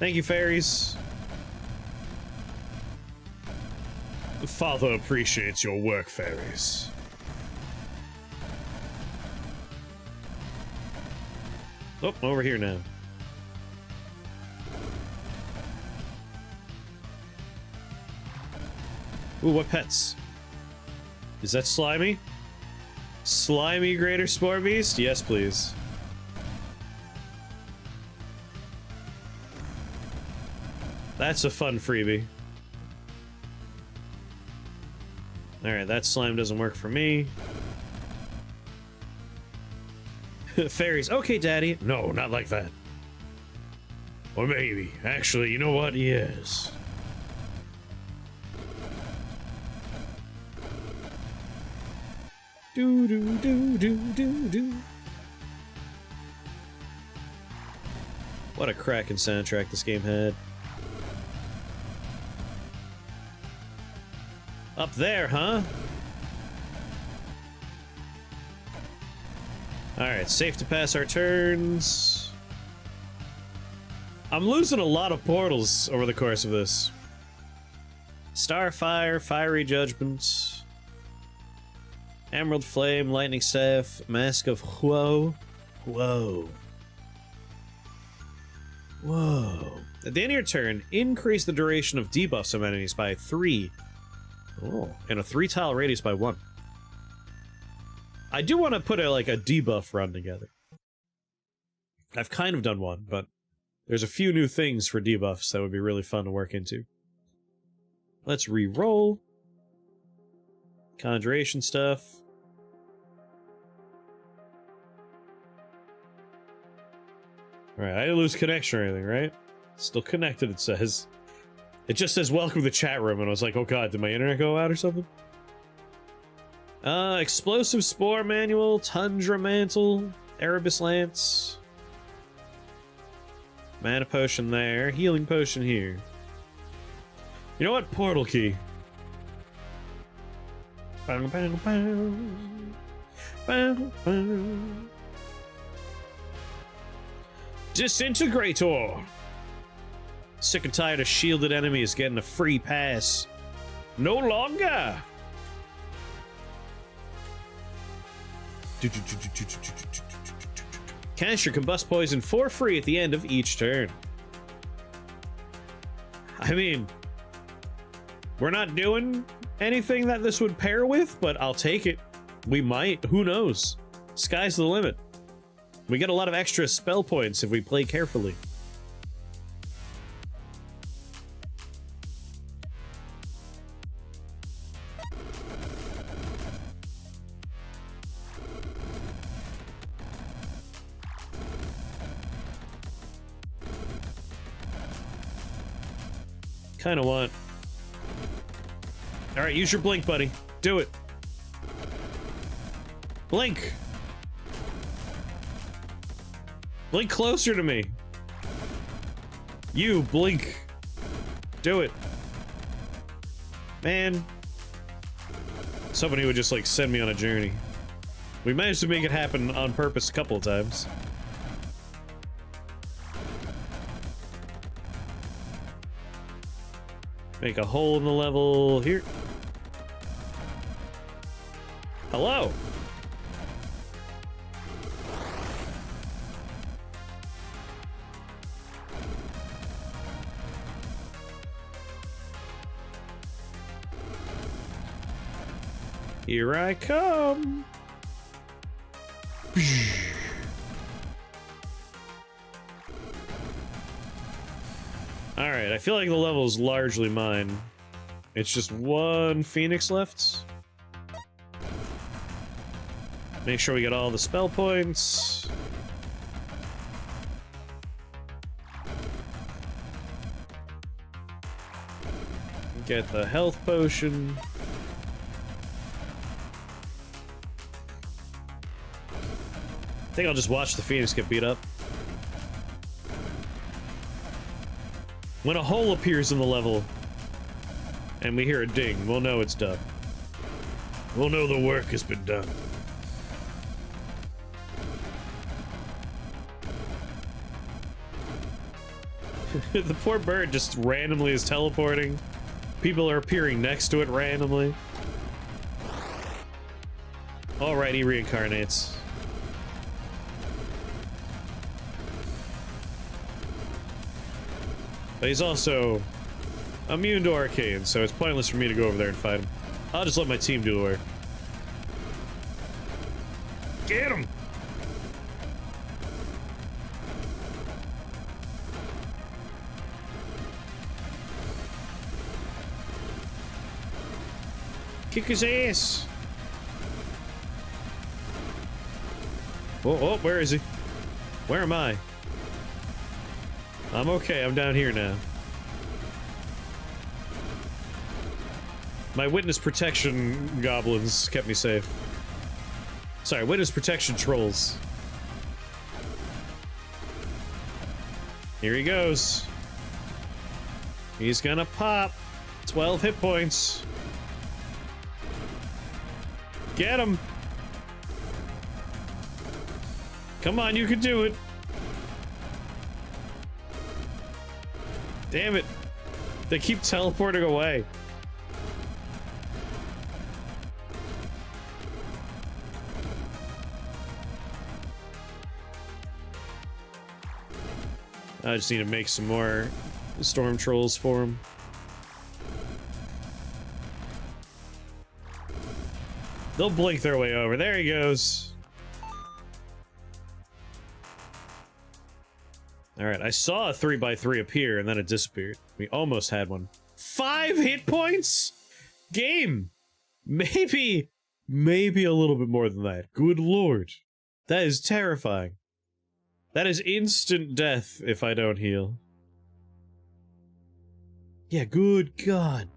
Thank you, fairies. The Father appreciates your work, fairies. Oh, I'm over here now. Ooh, what pets? Is that slimy? Slimy greater spore beast? Yes, please. That's a fun freebie. Alright, that slime doesn't work for me. Fairies. Okay, daddy. No, not like that. Or maybe. Actually, you know what? Yes. Do. What a cracking soundtrack this game had. Up there, huh? Alright, safe to pass our turns. I'm losing a lot of portals over the course of this. Starfire, Fiery Judgment. Emerald Flame, Lightning Staff, Mask of Whoa. Whoa. Whoa. At the end of your turn, increase the duration of debuffs of enemies by 3. Oh, and a 3-tile radius by 1. I do want to put a debuff run together. I've kind of done one, but there's a few new things for debuffs that would be really fun to work into. Let's re-roll. Conjuration stuff. Alright, I didn't lose connection or anything, right? Still connected, it says. It just says, welcome to the chat room, and I was like, oh god, did my internet go out or something? Explosive Spore Manual, Tundra Mantle, Erebus Lance. Mana Potion there, Healing Potion here. You know what? Portal Key. Bow, bow, bow. Bow, bow. Disintegrator! Sick and tired of shielded enemies getting a free pass. No longer! Cast your Combust Poison for free at the end of each turn. I mean, we're not doing anything that this would pair with, but I'll take it. We might. Who knows? Sky's the limit. We get a lot of extra spell points if we play carefully. Kind of want... Alright, use your blink, buddy. Do it. Blink! Blink closer to me. You, blink. Do it. Man. Somebody would just, like, send me on a journey. We managed to make it happen on purpose a couple of times. Make a hole in the level here. Hello. Here I come. Alright, I feel like the level is largely mine. It's just one Phoenix left. Make sure we get all the spell points. Get the health potion. I think I'll just watch the Phoenix get beat up. When a hole appears in the level, and we hear a ding, we'll know it's done. We'll know the work has been done. The poor bird just randomly is teleporting. People are appearing next to it randomly. Alright, he reincarnates. But he's also immune to Arcane, so it's pointless for me to go over there and fight him. I'll just let my team do the work. Get him! Kick his ass! Oh, where is he? Where am I? I'm okay, I'm down here now. My witness protection goblins kept me safe. Sorry, witness protection trolls. Here he goes. He's gonna pop. 12 hit points. Get him! Come on, you can do it! Damn it! They keep teleporting away. I just need to make some more storm trolls for him. They'll blink their way over. There he goes. Alright, I saw a 3x3 appear and then it disappeared. We almost had one. 5 hit points? Game! Maybe a little bit more than that. Good lord. That is terrifying. That is instant death if I don't heal. Yeah, good god.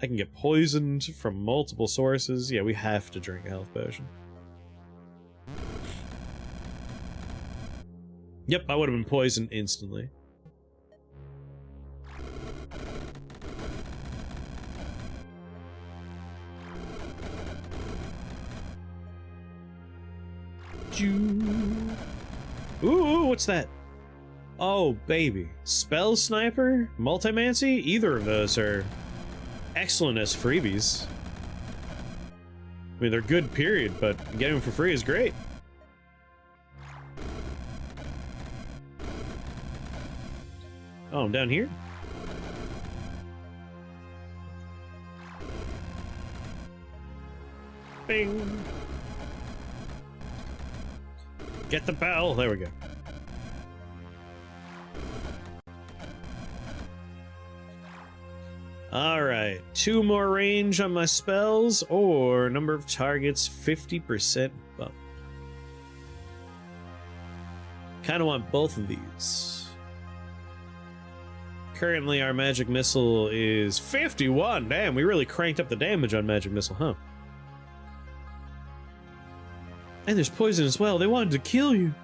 I can get poisoned from multiple sources. Yeah, we have to drink a health potion. Yep, I would have been poisoned instantly. Ooh, what's that? Oh, baby. Spell Sniper? Multimancy? Either of those are excellent as freebies. I mean, they're good, period, but getting them for free is great. Oh, I'm down here? Bing! Get the bell! There we go. Alright, 2 more range on my spells, or number of targets 50% bump. Kinda want both of these. Currently our magic missile is 51! Damn, we really cranked up the damage on magic missile, huh? And there's poison as well, they wanted to kill you!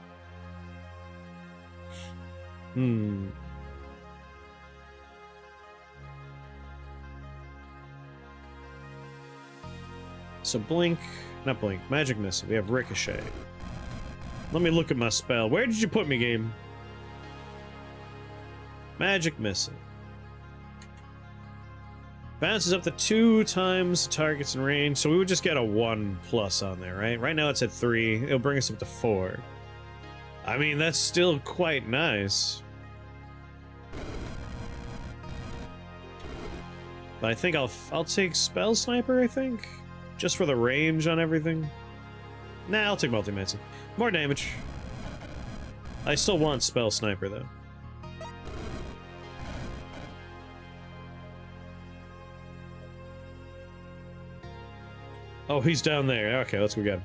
So blink, not blink, magic missile, we have ricochet. Let me look at my spell. Where did you put me, game? Magic missile. Bounces up to 2 times the targets in range, so we would just get a 1+ on there, right? Right now it's at 3, it'll bring us up to 4. I mean, that's still quite nice. But I think I'll take Spell Sniper, I think? Just for the range on everything. Nah, I'll take Multimancy. More damage. I still want Spell Sniper, though. Oh, he's down there. Okay, let's go get him.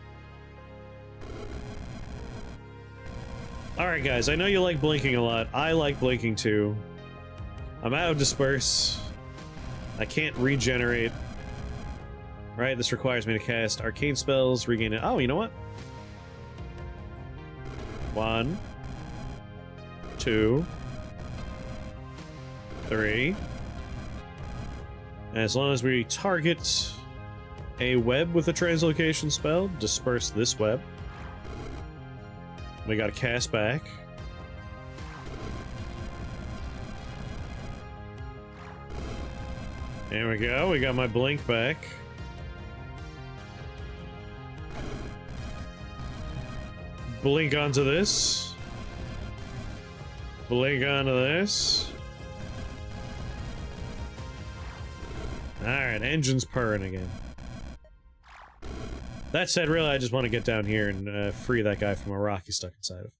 Alright, guys, I know you like blinking a lot. I like blinking, too. I'm out of Disperse. I can't regenerate. Right, this requires me to cast arcane spells, regain it. Oh, you know what? 1, 2, 3. And as long as we target a web with a translocation spell, disperse this web. We gotta cast back. There we go, we got my blink back. Blink onto this. Blink onto this. Alright, engine's purring again. That said, really, I just want to get down here and free that guy from a rock he's stuck inside of.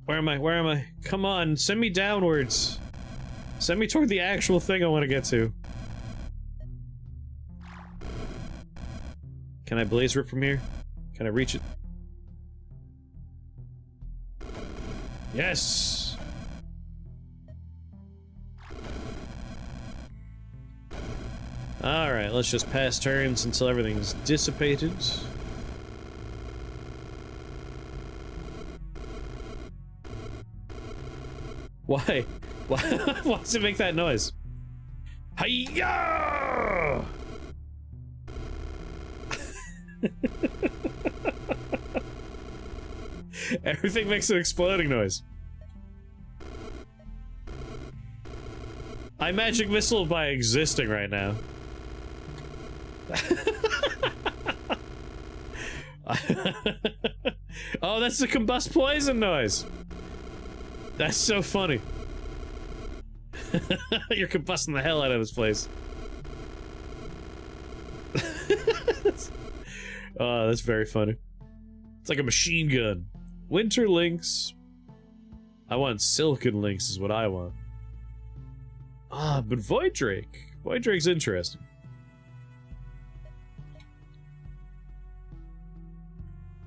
Where am I? Where am I? Come on, send me downwards. Send me toward the actual thing I want to get to. Can I blaze rip from here? Can I reach it? Yes! Alright, let's just pass turns until everything's dissipated. Why? Why does it make that noise? Hi-ya! Everything makes an exploding noise. I magic missile by existing right now. Oh, that's the combust poison noise. That's so funny. You're combusting the hell out of this place. Oh, that's very funny. It's like a machine gun. Winter Lynx. I want Silken Lynx is what I want. Ah, but Void Drake. Void Drake's interesting.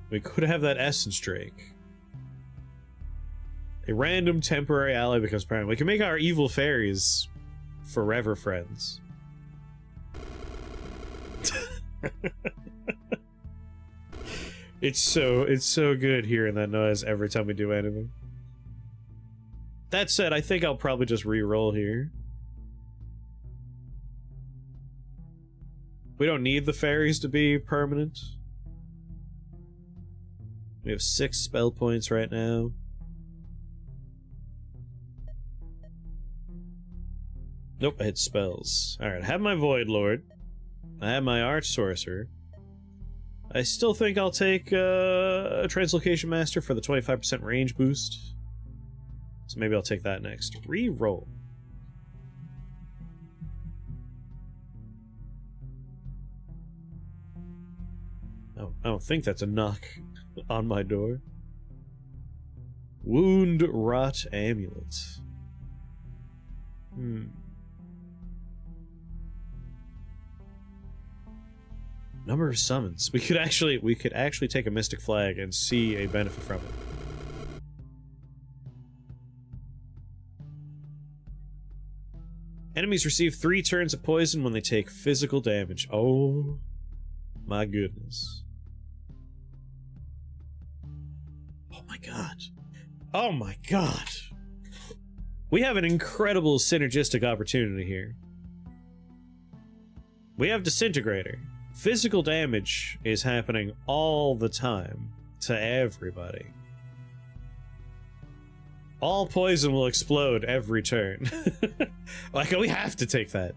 We could have that Essence Drake. A random temporary ally becomes parent. We can make our evil fairies forever friends. It's so good hearing that noise every time we do anything. That said, I think I'll probably just re-roll here. We don't need the fairies to be permanent. We have 6 spell points right now. Nope, I hit spells. Alright, I have my Void Lord. I have my Arch Sorcerer. I still think I'll take a Translocation Master for the 25% range boost. So maybe I'll take that next. Re-roll. Oh, I don't think that's a knock on my door. Wound Rot Amulet. Number of summons. We could actually take a Mystic Flag and see a benefit from it. Enemies receive 3 turns of poison when they take physical damage. Oh my goodness. Oh my god. Oh my god. We have an incredible synergistic opportunity here. We have Disintegrator. Physical damage is happening all the time to everybody. All poison will explode every turn. Like, we have to take that.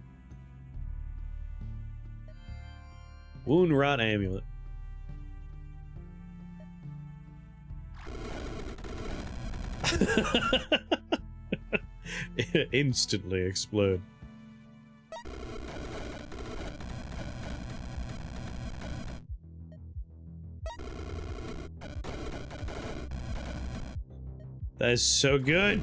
Wound Rot Amulet. Instantly explode. That is so good.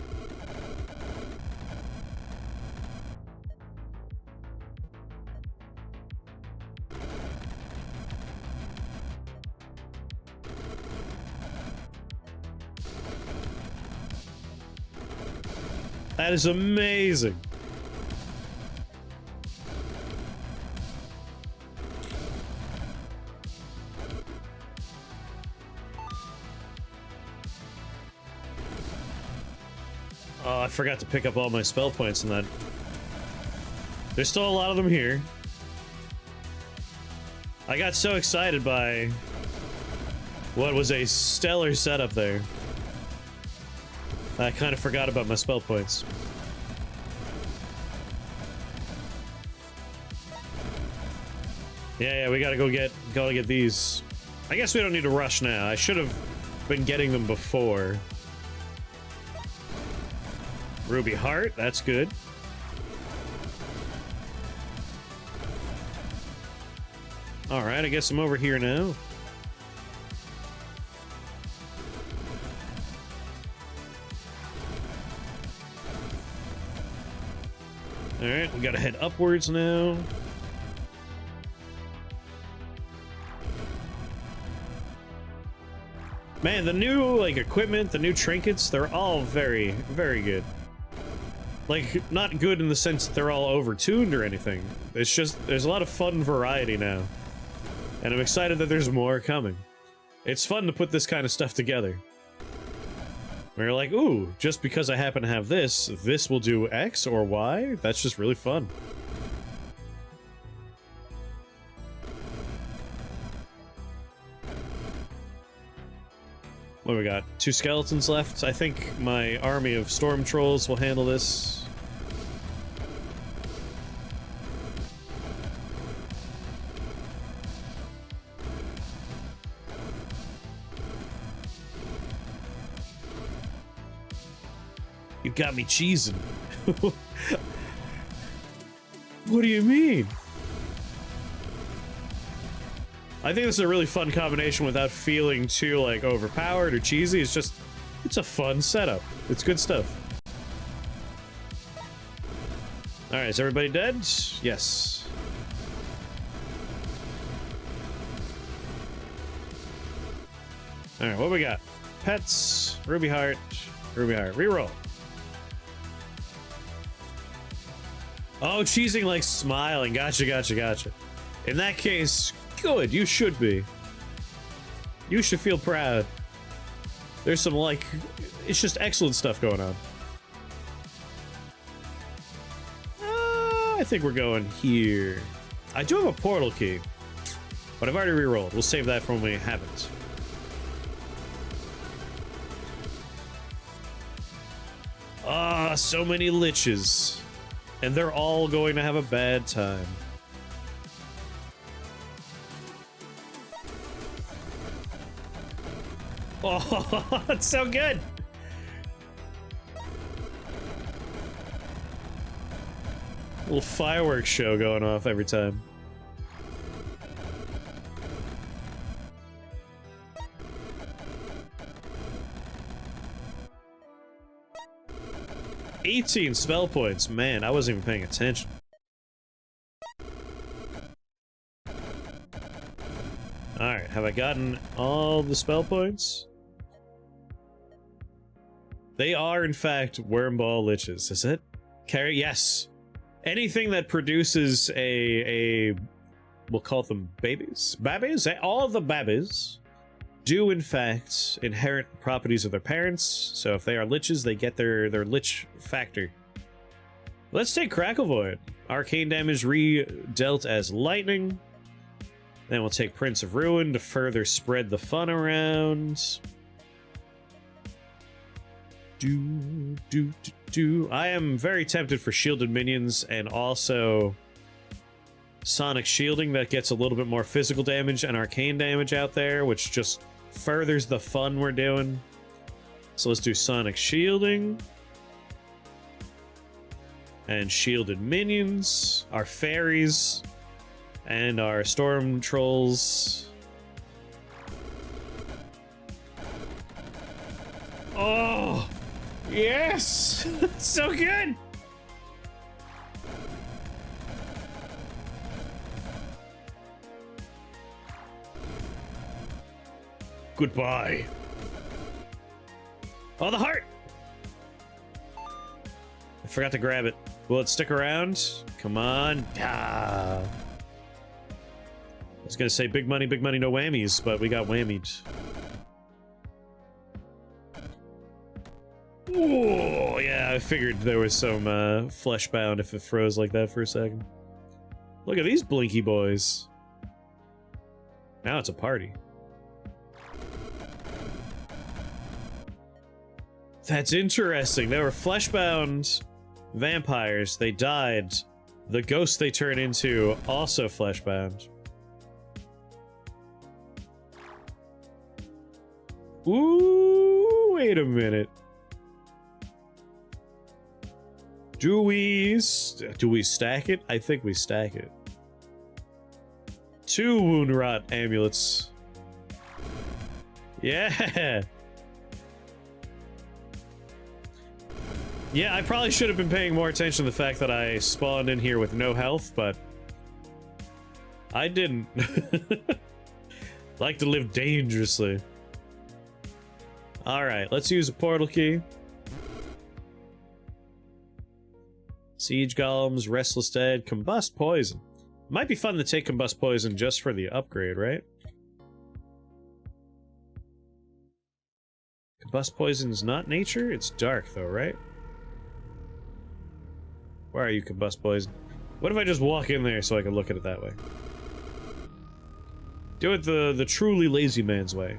That is amazing. Oh, I forgot to pick up all my spell points in that. There's still a lot of them here. I got so excited by what was a stellar setup there. I kind of forgot about my spell points. Yeah, we gotta get these. I guess we don't need to rush now. I should have been getting them before. Ruby Heart, that's good. Alright, I guess I'm over here now. Alright, we gotta head upwards now. Man, the new, like, equipment, the new trinkets, they're all very, very good. Like, not good in the sense that they're all over-tuned or anything. It's just, there's a lot of fun variety now. And I'm excited that there's more coming. It's fun to put this kind of stuff together. Where you're like, ooh, just because I happen to have this, this will do X or Y? That's just really fun. What do we got? 2 skeletons left. I think my army of storm trolls will handle this. You got me cheesing. What do you mean? I think this is a really fun combination without feeling too, like, overpowered or cheesy. It's just, it's a fun setup. It's good stuff. Alright, is everybody dead? Yes. Alright, what we got? Pets, Ruby Heart, reroll. Oh, cheesing like smiling. Gotcha, gotcha, gotcha. In that case, good, you should be. You should feel proud. There's some, like, it's just excellent stuff going on. I think we're going here. I do have a portal key, but I've already rerolled. We'll save that for when we have it. Ah, so many liches. And they're all going to have a bad time. Oh, it's so good! Little fireworks show going off every time. $18 spell points. Man, I wasn't even paying attention. Alright, have I gotten all the spell points? They are, in fact, wormball liches, is it? Carry? Yes. Anything that produces we'll call them babies? Babbies? All of the babbies do, in fact, inherit properties of their parents. So if they are liches, they get their lich factor. Let's take Crackle Void. Arcane damage re-dealt as lightning. Then we'll take Prince of Ruin to further spread the fun around. I am very tempted for shielded minions and also sonic shielding that gets a little bit more physical damage and arcane damage out there, which just furthers the fun we're doing. So let's do sonic shielding and shielded minions, our fairies, and our storm trolls. Oh! Yes! So good! Goodbye. Oh, the heart! I forgot to grab it. Will it stick around? Come on. Ah. I was gonna say big money, no whammies, but we got whammied. Oh, yeah, I figured there was some flesh bound if it froze like that for a second. Look at these blinky boys. Now it's a party. That's interesting. They were flesh-bound vampires. They died. The ghosts they turn into also flesh-bound. Ooh, wait a minute. Do we stack it? I think we stack it. 2 wound rot amulets. Yeah. Yeah, I probably should have been paying more attention to the fact that I spawned in here with no health, but I didn't. Like to live dangerously. Alright, let's use a portal key. Siege Golems, Restless Dead, Combust Poison. Might be fun to take Combust Poison just for the upgrade, right? Combust Poison's not nature? It's dark, though, right? Where are you, Combust Poison? What if I just walk in there so I can look at it that way? Do it the truly lazy man's way.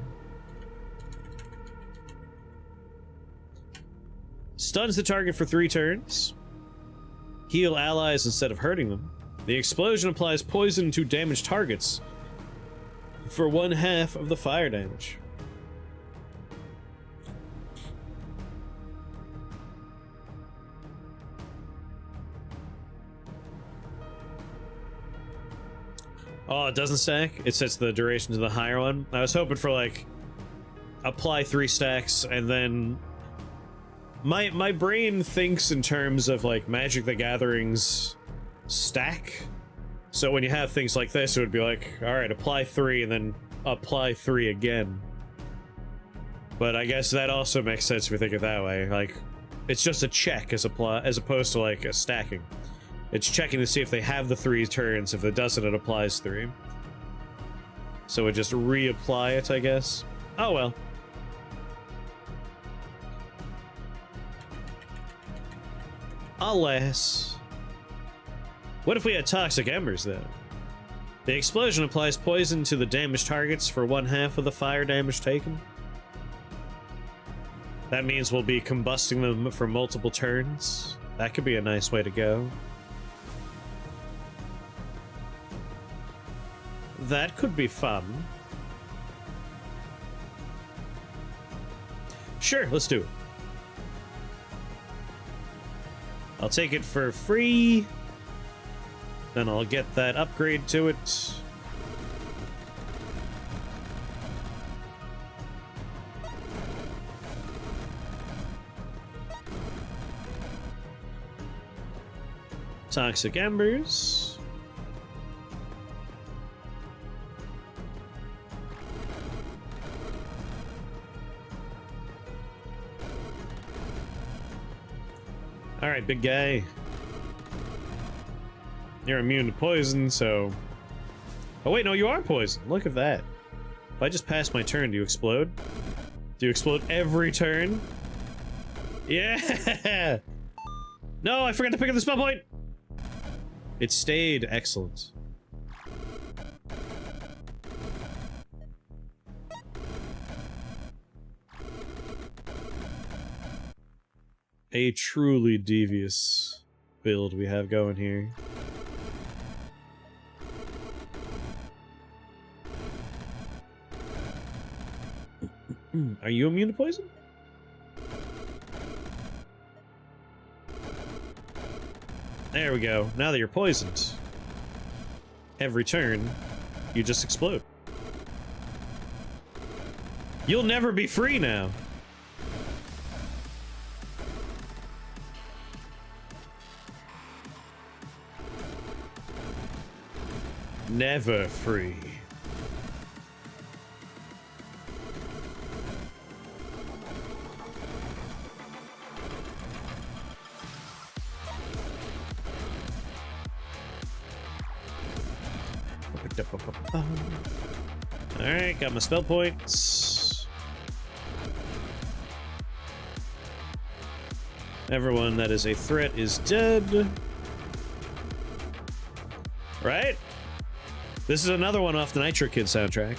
Stuns the target for 3 turns. Heal allies instead of hurting them. The explosion applies poison to damaged targets for 1/2 of the fire damage. Oh, it doesn't stack? It sets the duration to the higher one? I was hoping for, like, apply 3 stacks, and then... My brain thinks in terms of, like, Magic the Gathering's stack. So when you have things like this, it would be like, alright, apply 3, and then apply 3 again. But I guess that also makes sense if you think it that way. Like, it's just a check as opposed to, like, a stacking. It's checking to see if they have the 3 turns. If it doesn't, it applies 3. So it just reapply it, I guess. Oh well. Alas. What if we had toxic embers, though? The explosion applies poison to the damaged targets for 1/2 of the fire damage taken. That means we'll be combusting them for multiple turns. That could be a nice way to go. That could be fun. Sure, let's do it. I'll take it for free. Then I'll get that upgrade to it. Toxic embers. Alright, big guy. You're immune to poison, so... Oh wait, no, you are poisoned. Look at that. If I just pass my turn, do you explode? Do you explode every turn? Yeah! No, I forgot to pick up the spell point! It stayed. Excellent. A truly devious build we have going here. Are you immune to poison? There we go. Now that you're poisoned, every turn, you just explode. You'll never be free now. Never free. Alright, got my spell points. Everyone that is a threat is dead. Right? This is another one off the Nitro Kid soundtrack.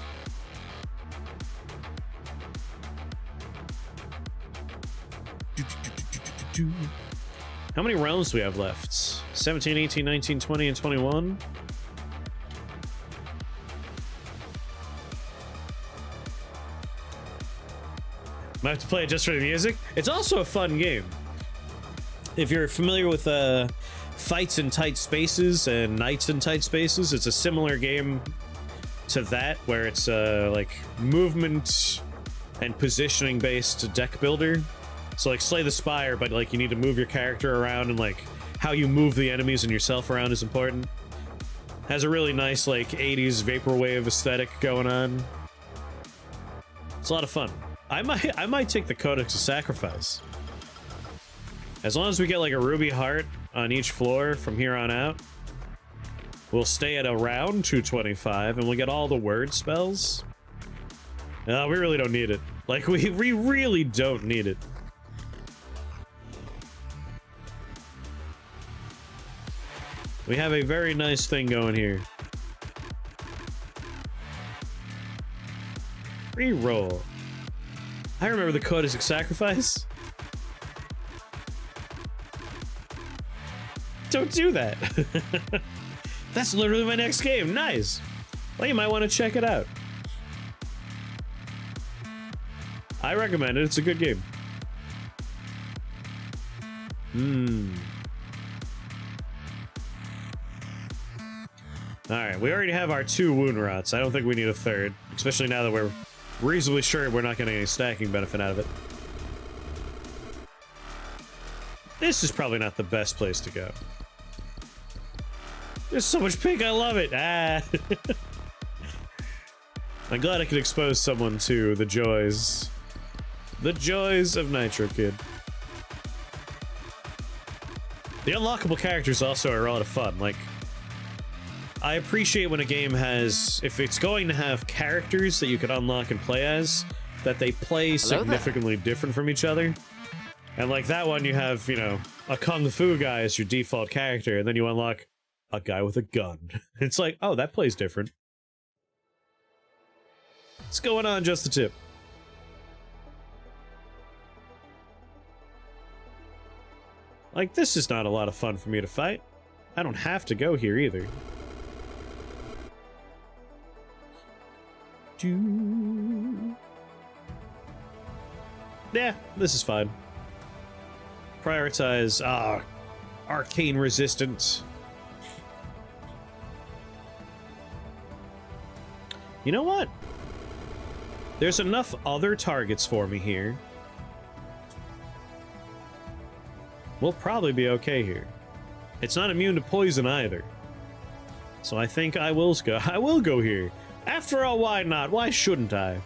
How many rounds do we have left? 17, 18, 19, 20, and 21? Might have to play it just for the music. It's also a fun game. If you're familiar with fights in tight spaces and nights in tight spaces, it's a similar game to that, where it's like movement and positioning based deck builder. So like Slay the Spire, but like you need to move your character around, and like how you move the enemies and yourself around is important. Has a really nice like 80s vaporwave aesthetic going on. It's a lot of fun. I might take the Codex of Sacrifice. As long as we get like a ruby heart on each floor from here on out, we'll stay at around 225 and we'll get all the word spells. No, we really don't need it. Like, we really don't need it. We have a very nice thing going here. Reroll. I remember the Codex of Sacrifice. Don't do that. That's literally my next game. Nice. Well, you might want to check it out. I recommend it. It's a good game. Alright, we already have our 2 wound rots. I don't think we need a third. Especially now that we're reasonably sure we're not getting any stacking benefit out of it. This is probably not the best place to go. There's so much pink, I love it! Ah! I'm glad I could expose someone to the joys. The joys of Nitro Kid. The unlockable characters also are a lot of fun. Like, I appreciate when a game has, if it's going to have characters that you can unlock and play as, that they play significantly different from each other. And like that one, you have, you know, a kung fu guy as your default character, and then you unlock a guy with a gun. It's like, oh, that plays different. What's going on, Just the Tip? Like, this is not a lot of fun for me to fight. I don't have to go here either. Yeah, this is fine. Prioritize, arcane resistant. You know what? There's enough other targets for me here. We'll probably be okay here. It's not immune to poison either. So I think I will go here. After all, why not? Why shouldn't I?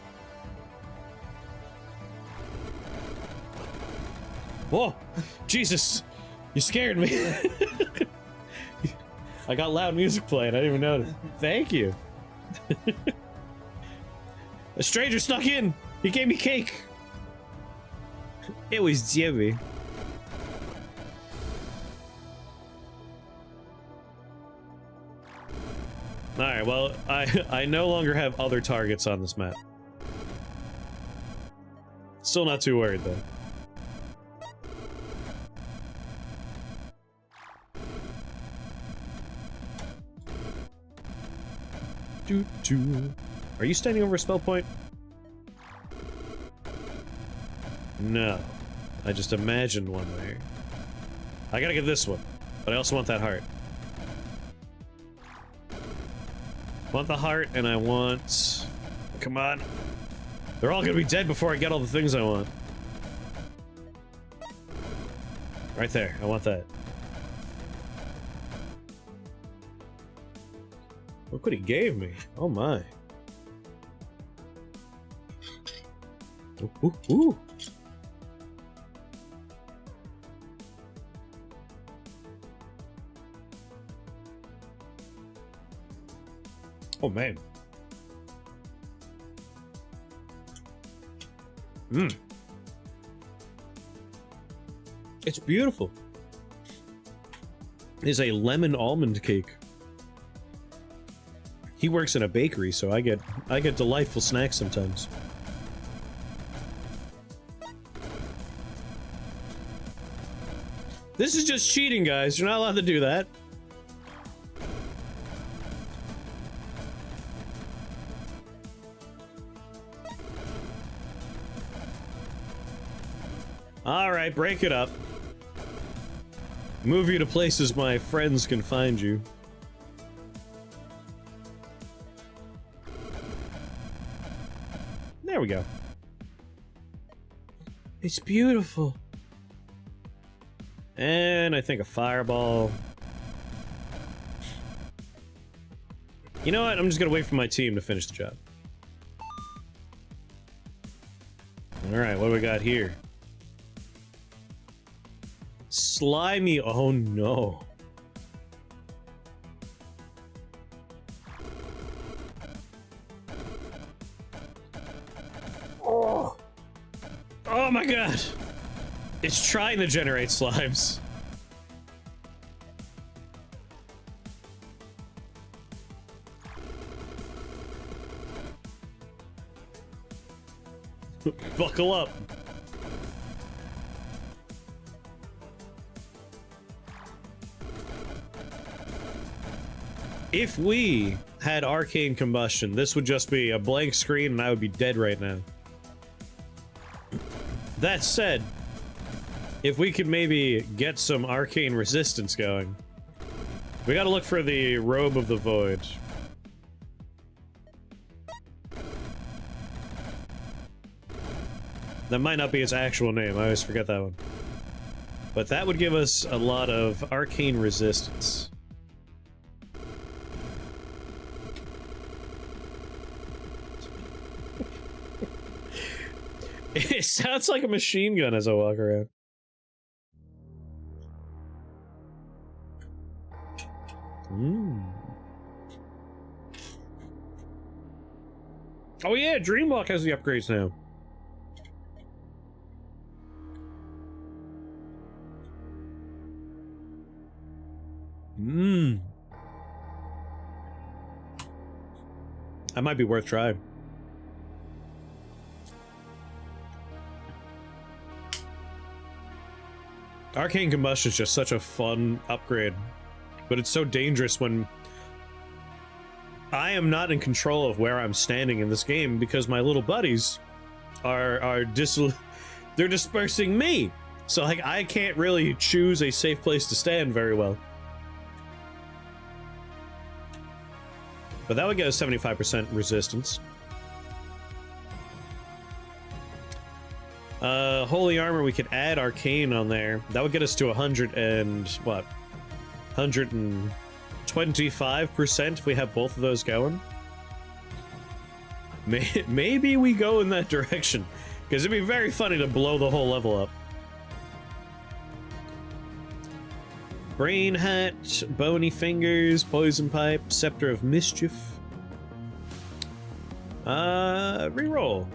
Whoa! Jesus! You scared me! I got loud music playing, I didn't even notice. Thank you! A stranger snuck in! He gave me cake! It was Jimmy. Alright, well, I no longer have other targets on this map. Still not too worried, though. Are you standing over a spell point? No. I just imagined one there. I gotta get this one, but I also want that heart. I want the heart, and I want... Come on. They're all gonna be dead before I get all the things I want. Right there. I want that. Look what he gave me. Oh my. Ooh, ooh, ooh. Oh man. Mmm. It's beautiful. It's a lemon almond cake. He works in a bakery, so I get delightful snacks sometimes. This is just cheating, guys. You're not allowed to do that. Alright, break it up. Move you to places my friends can find you. There we go. It's beautiful. And I think a fireball. You know what? I'm just gonna wait for my team to finish the job. Alright, what do we got here? Slimy. Oh no. Oh. Oh my god. It's trying to generate slimes. Buckle up. If we had Arcane Combustion, this would just be a blank screen and I would be dead right now. That said, if we could maybe get some Arcane Resistance going, We gotta look for the Robe of the Void. That might not be its actual name, I always forget that one. But that would give us a lot of arcane resistance. It sounds like a machine gun as I walk around. Oh yeah, Dreamwalk has the upgrades now. That might be worth trying. Arcane combustion is just such a fun upgrade, but it's so dangerous when I am not in control of where I'm standing in this game because my little buddies are they're dispersing me. So like I can't really choose a safe place to stand very well. But that would get us 75% resistance. Holy armor, we could add arcane on there. That would get us to 100 and what? 125% if we have both of those going. Maybe we go in that direction, because it'd be very funny to blow the whole level up. Brain hat, bony fingers, poison pipe, scepter of mischief. Reroll.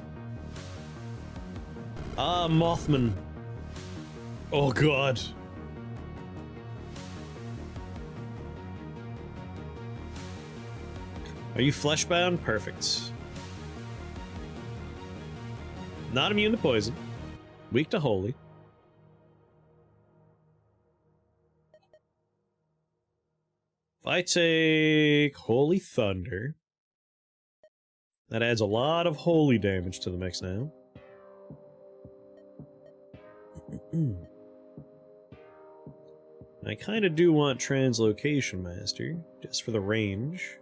Ah, Mothman. Oh god. Are you fleshbound? Perfect. Not immune to poison. Weak to holy. If I take Holy Thunder, that adds a lot of holy damage to the mix now. I kind of do want Translocation Master, just for the range.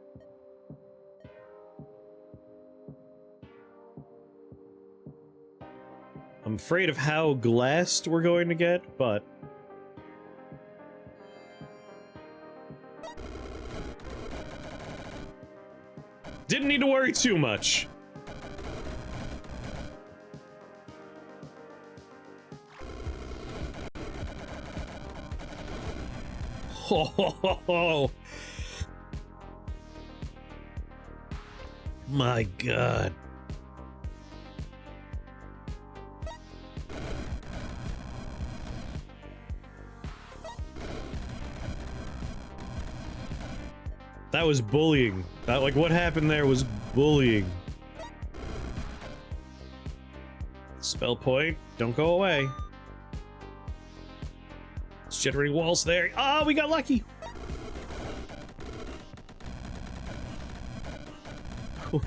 I'm afraid of how glassed we're going to get, but... didn't need to worry too much. Oh, my god. That was bullying. That, like, what happened there was bullying. Spell point, don't go away. It's generating walls there. Ah, we got lucky.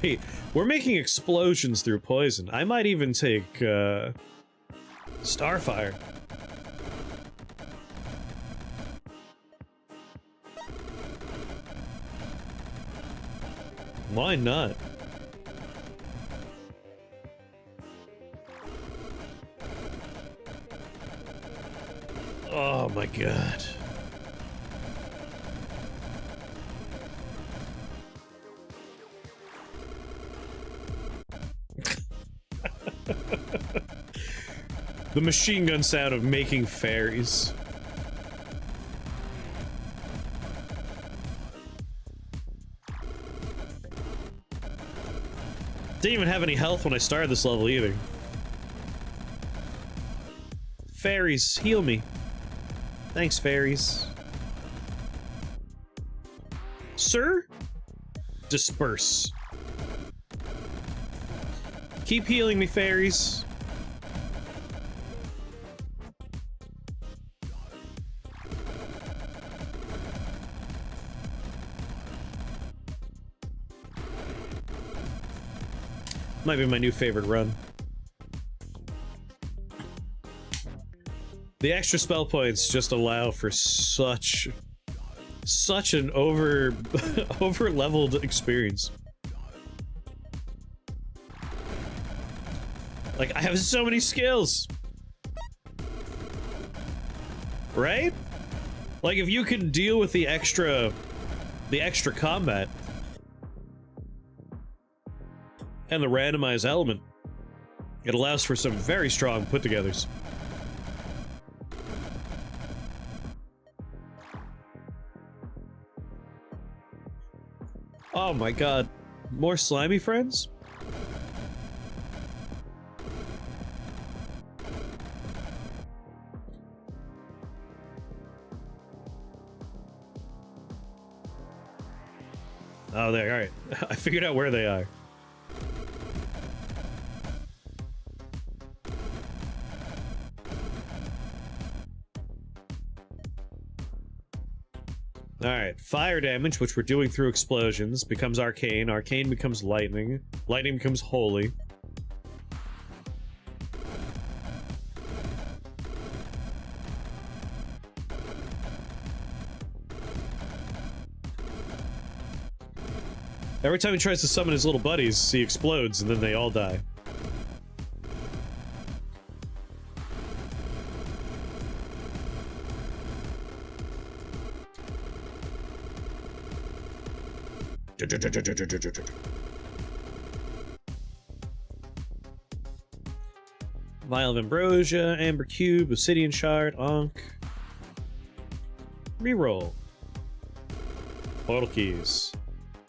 Wait, we're making explosions through poison. I might even take, Starfire. Why not? Oh my god. The machine gun sound of making fairies. Didn't even have any health when I started this level either. Fairies, heal me. Thanks, fairies. Sir? Disperse. Keep healing me, fairies. Might be my new favorite run. The extra spell points just allow for such such an over leveled experience. Like, I have so many skills. Right? Like, if you can deal with the extra combat and the randomized element, it allows for some very strong put-togethers. Oh my god. More slimy friends? Oh, there, alright. I figured out where they are. Alright, fire damage, which we're doing through explosions, becomes arcane. Arcane becomes lightning. Lightning becomes holy. Every time he tries to summon his little buddies, he explodes and then they all die. Vial of Ambrosia, Amber Cube, Obsidian Shard, Ankh. Reroll. Portal keys.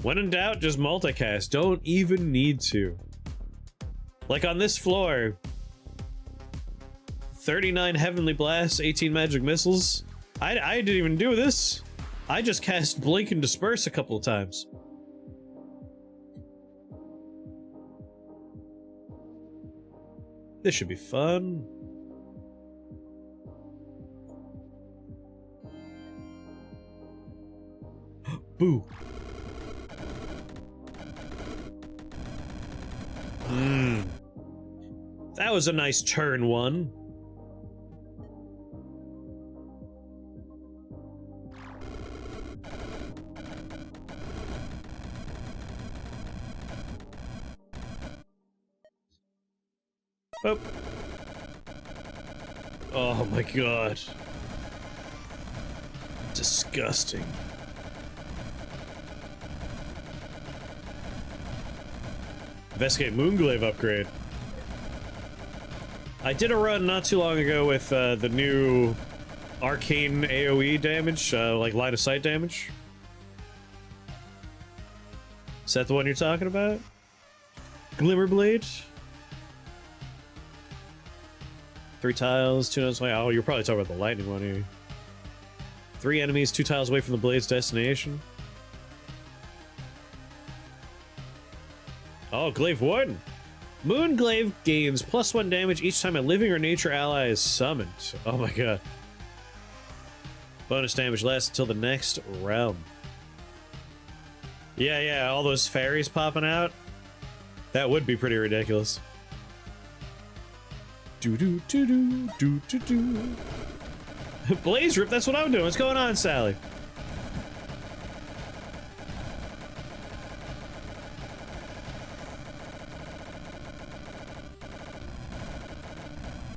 When in doubt, just multicast. Don't even need to. Like on this floor, 39 Heavenly Blasts, 18 Magic Missiles. I didn't even do this. I just cast Blink and Disperse a couple of times. This should be fun. Boo. That was a nice turn one. Oh. Oh my god. Disgusting. Investigate Moonglaive upgrade. I did a run not too long ago with the new Arcane AoE damage, like line of sight damage. Is that the one you're talking about? Glimmerblade? 3 tiles, 2 tiles away. Oh, you're probably talking about the lightning one here. 3 enemies, 2 tiles away from the blade's destination. Oh, Glaive Warden. Moonglaive gains +1 damage each time a living or nature ally is summoned. Oh my god. Bonus damage lasts until the next round. Yeah, all those fairies popping out. That would be pretty ridiculous. Do-do-do-do-do-do-do. Blaze Rip, that's what I'm doing. What's going on, Sally?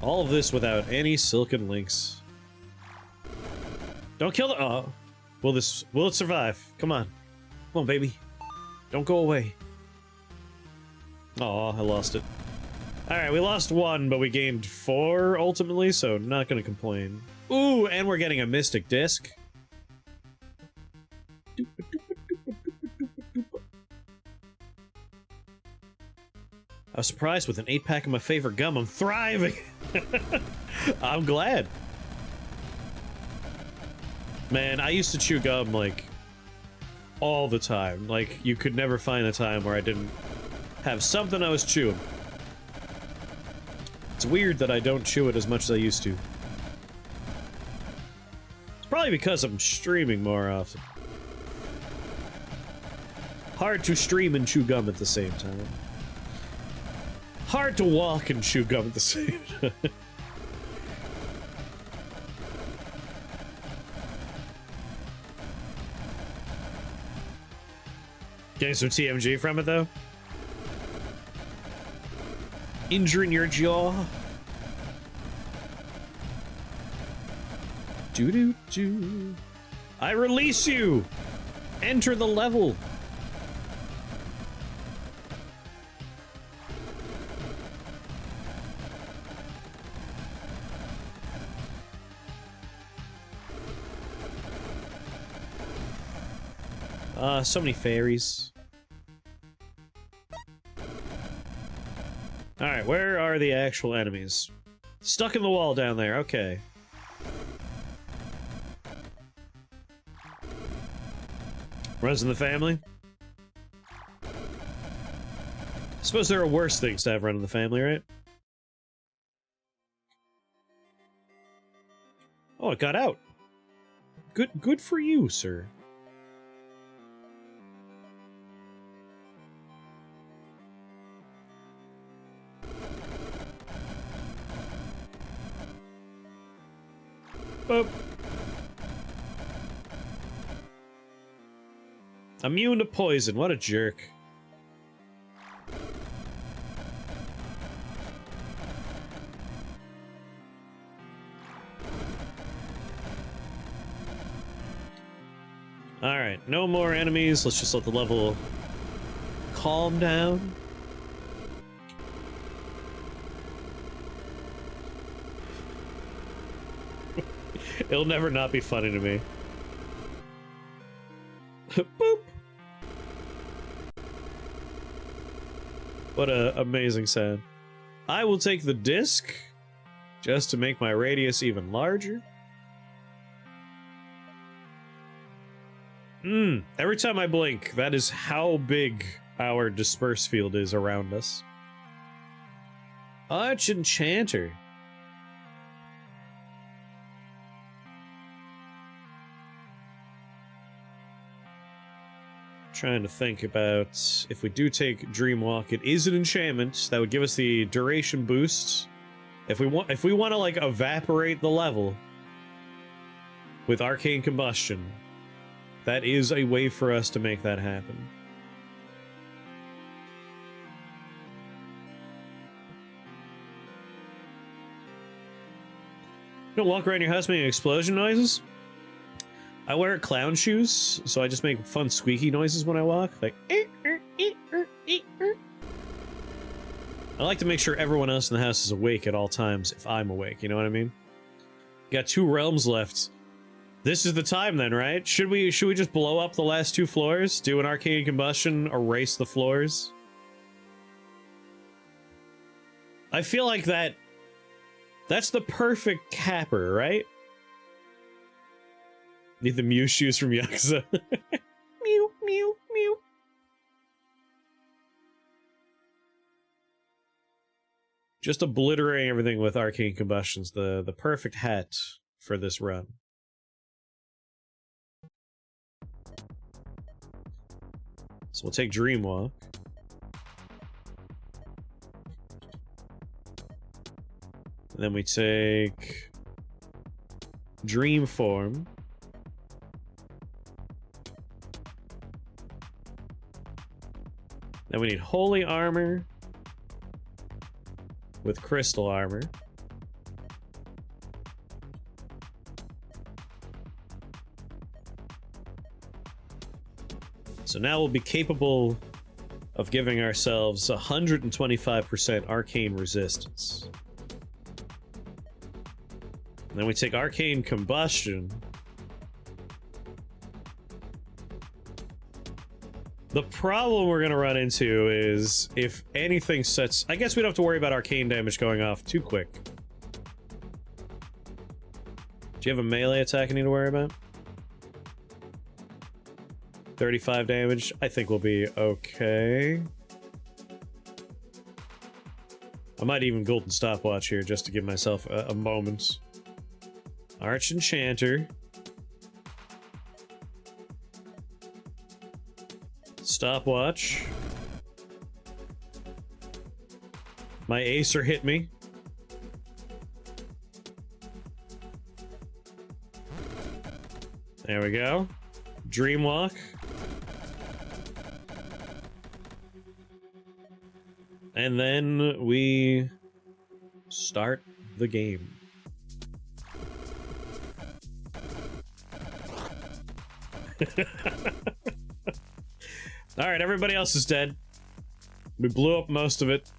All of this without any silken links. Don't kill the— oh. Will it survive? Come on. Come on, baby. Don't go away. Oh, I lost it. Alright, we lost 1, but we gained 4 ultimately, so not gonna complain. Ooh, and we're getting a Mystic Disc. I was surprised with an 8-pack of my favorite gum. I'm thriving! I'm glad. Man, I used to chew gum, like, all the time. Like, you could never find a time where I didn't have something I was chewing. It's weird that I don't chew it as much as I used to. It's probably because I'm streaming more often. Hard to stream and chew gum at the same time. Hard to walk and chew gum at the same time. Getting some TMG from it, though. Injuring your jaw. Do-do-do. I release you! Enter the level! So many fairies. Alright, where are the actual enemies? Stuck in the wall down there, okay. Runs in the family? I suppose there are worse things to have run in the family, right? Oh, it got out. Good for you, sir. Boop. Immune to poison, what a jerk. Alright, no more enemies, let's just let the level calm down. It'll never not be funny to me. Boop! What a amazing sound. I will take the disc, just to make my radius even larger. Every time I blink, that is how big our disperse field is around us. Arch Enchanter. Trying to think about if we do take Dreamwalk, it is an enchantment that would give us the duration boost. If we want to like evaporate the level with Arcane Combustion, that is a way for us to make that happen. You don't walk around your house making explosion noises? I wear clown shoes, so I just make fun squeaky noises when I walk, like I like to make sure everyone else in the house is awake at all times if I'm awake, you know what I mean? Got 2 realms left. This is the time then, right? Should we just blow up the last 2 floors? Do an Arcane Combustion, erase the floors? I feel like that's the perfect capper, right? Need the Mew shoes from Yakuza. Mew, mew, mew. Just obliterating everything with Arcane Combustion's the perfect hat for this run. So we'll take Dreamwalk. And then we take Dreamform. Then we need Holy Armor with Crystal Armor. So now we'll be capable of giving ourselves 125% Arcane Resistance. And then we take Arcane Combustion. The problem we're gonna run into is if anything sets... I guess we don't have to worry about arcane damage going off too quick. Do you have a melee attack I need to worry about? 35 damage. I think we'll be okay. I might even golden stopwatch here just to give myself a moment. Arch Enchanter. Stopwatch. My Acer hit me. There we go. Dreamwalk. And then we start the game. Alright, everybody else is dead. We blew up most of it.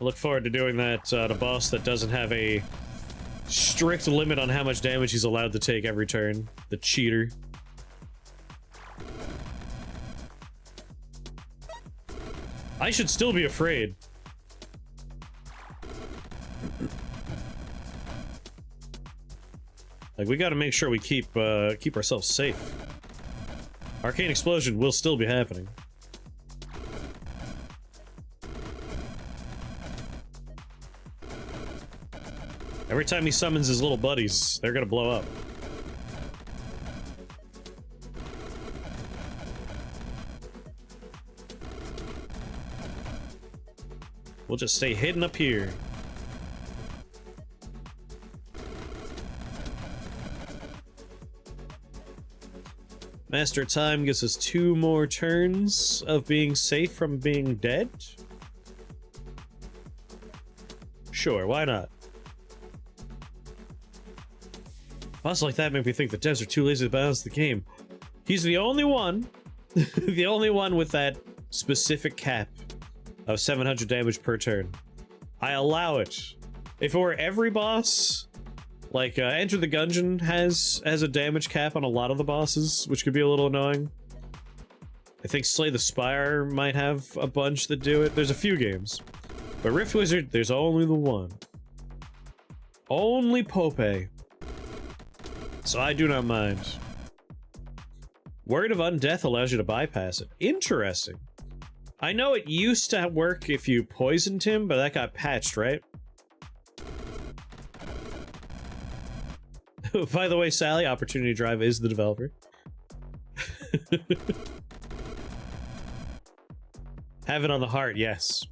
I look forward to doing that to a boss that doesn't have a strict limit on how much damage he's allowed to take every turn. The cheater. I should still be afraid. Like, we gotta make sure we keep ourselves safe. Arcane explosion will still be happening. Every time he summons his little buddies, they're gonna blow up. We'll just stay hidden up here. Master Time gives us 2 more turns of being safe from being dead. Sure, why not? Boss like that make me think the devs are too lazy to balance the game. He's the only one, the only one with that specific cap of 700 damage per turn. I allow it. If it were every boss, like Enter the Gungeon has a damage cap on a lot of the bosses, which could be a little annoying. I think Slay the Spire might have a bunch that do it. There's a few games. But Rift Wizard, there's only the one. Only Pope. So I do not mind. Word of Undeath allows you to bypass it. Interesting. I know it used to work if you poisoned him, but that got patched, right? By the way, Sally, Opportunity Drive is the developer. Have it on the heart, yes.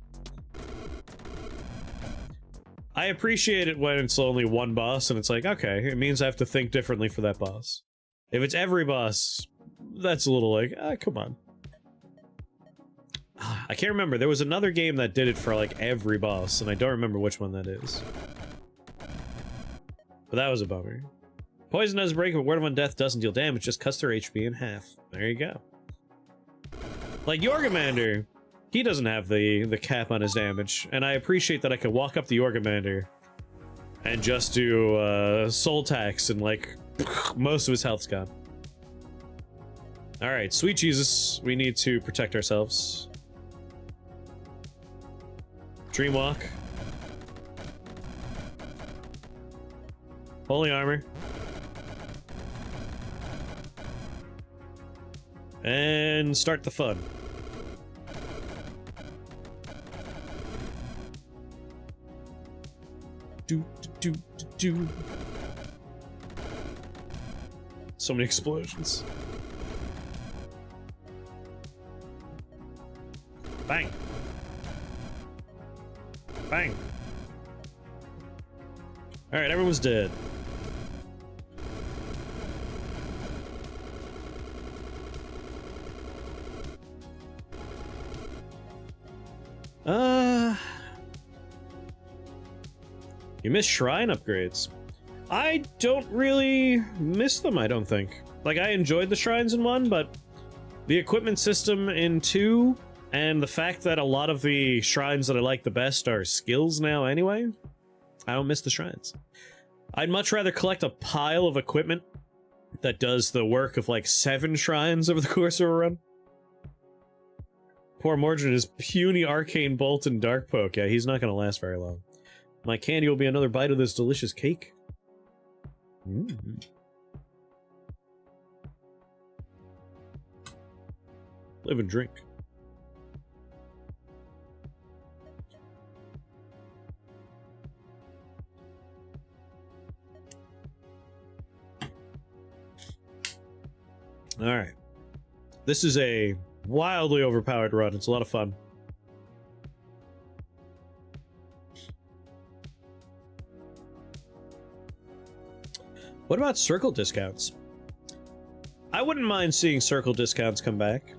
I appreciate it when it's only one boss and it's like, okay, it means I have to think differently for that boss. If it's every boss, that's a little like, come on. I can't remember. There was another game that did it for like every boss, and I don't remember which one that is. But that was a bummer. Poison does break, but Word of Undeath doesn't deal damage, just cuts their HP in half. There you go. Like Yorgamander, he doesn't have the cap on his damage, and I appreciate that I could walk up the Yorgamander and just do soul tax and like most of his health's gone. Alright, sweet Jesus, we need to protect ourselves. Dreamwalk. Holy armor. And start the fun. Do, do, do, do. So many explosions. Bang. Bang. Alright, everyone's dead. You miss shrine upgrades. I don't really miss them, I don't think. Like, I enjoyed the shrines in 1, but the equipment system in 2, and the fact that a lot of the shrines that I like the best are skills now anyway, I don't miss the shrines. I'd much rather collect a pile of equipment that does the work of like 7 shrines over the course of a run. Poor Mordred is puny arcane bolt and dark poke. Yeah, he's not gonna last very long. My candy will be another bite of this delicious cake. Live and drink. Alright. This is a wildly overpowered run. It's a lot of fun. What about circle discounts? I wouldn't mind seeing circle discounts come back.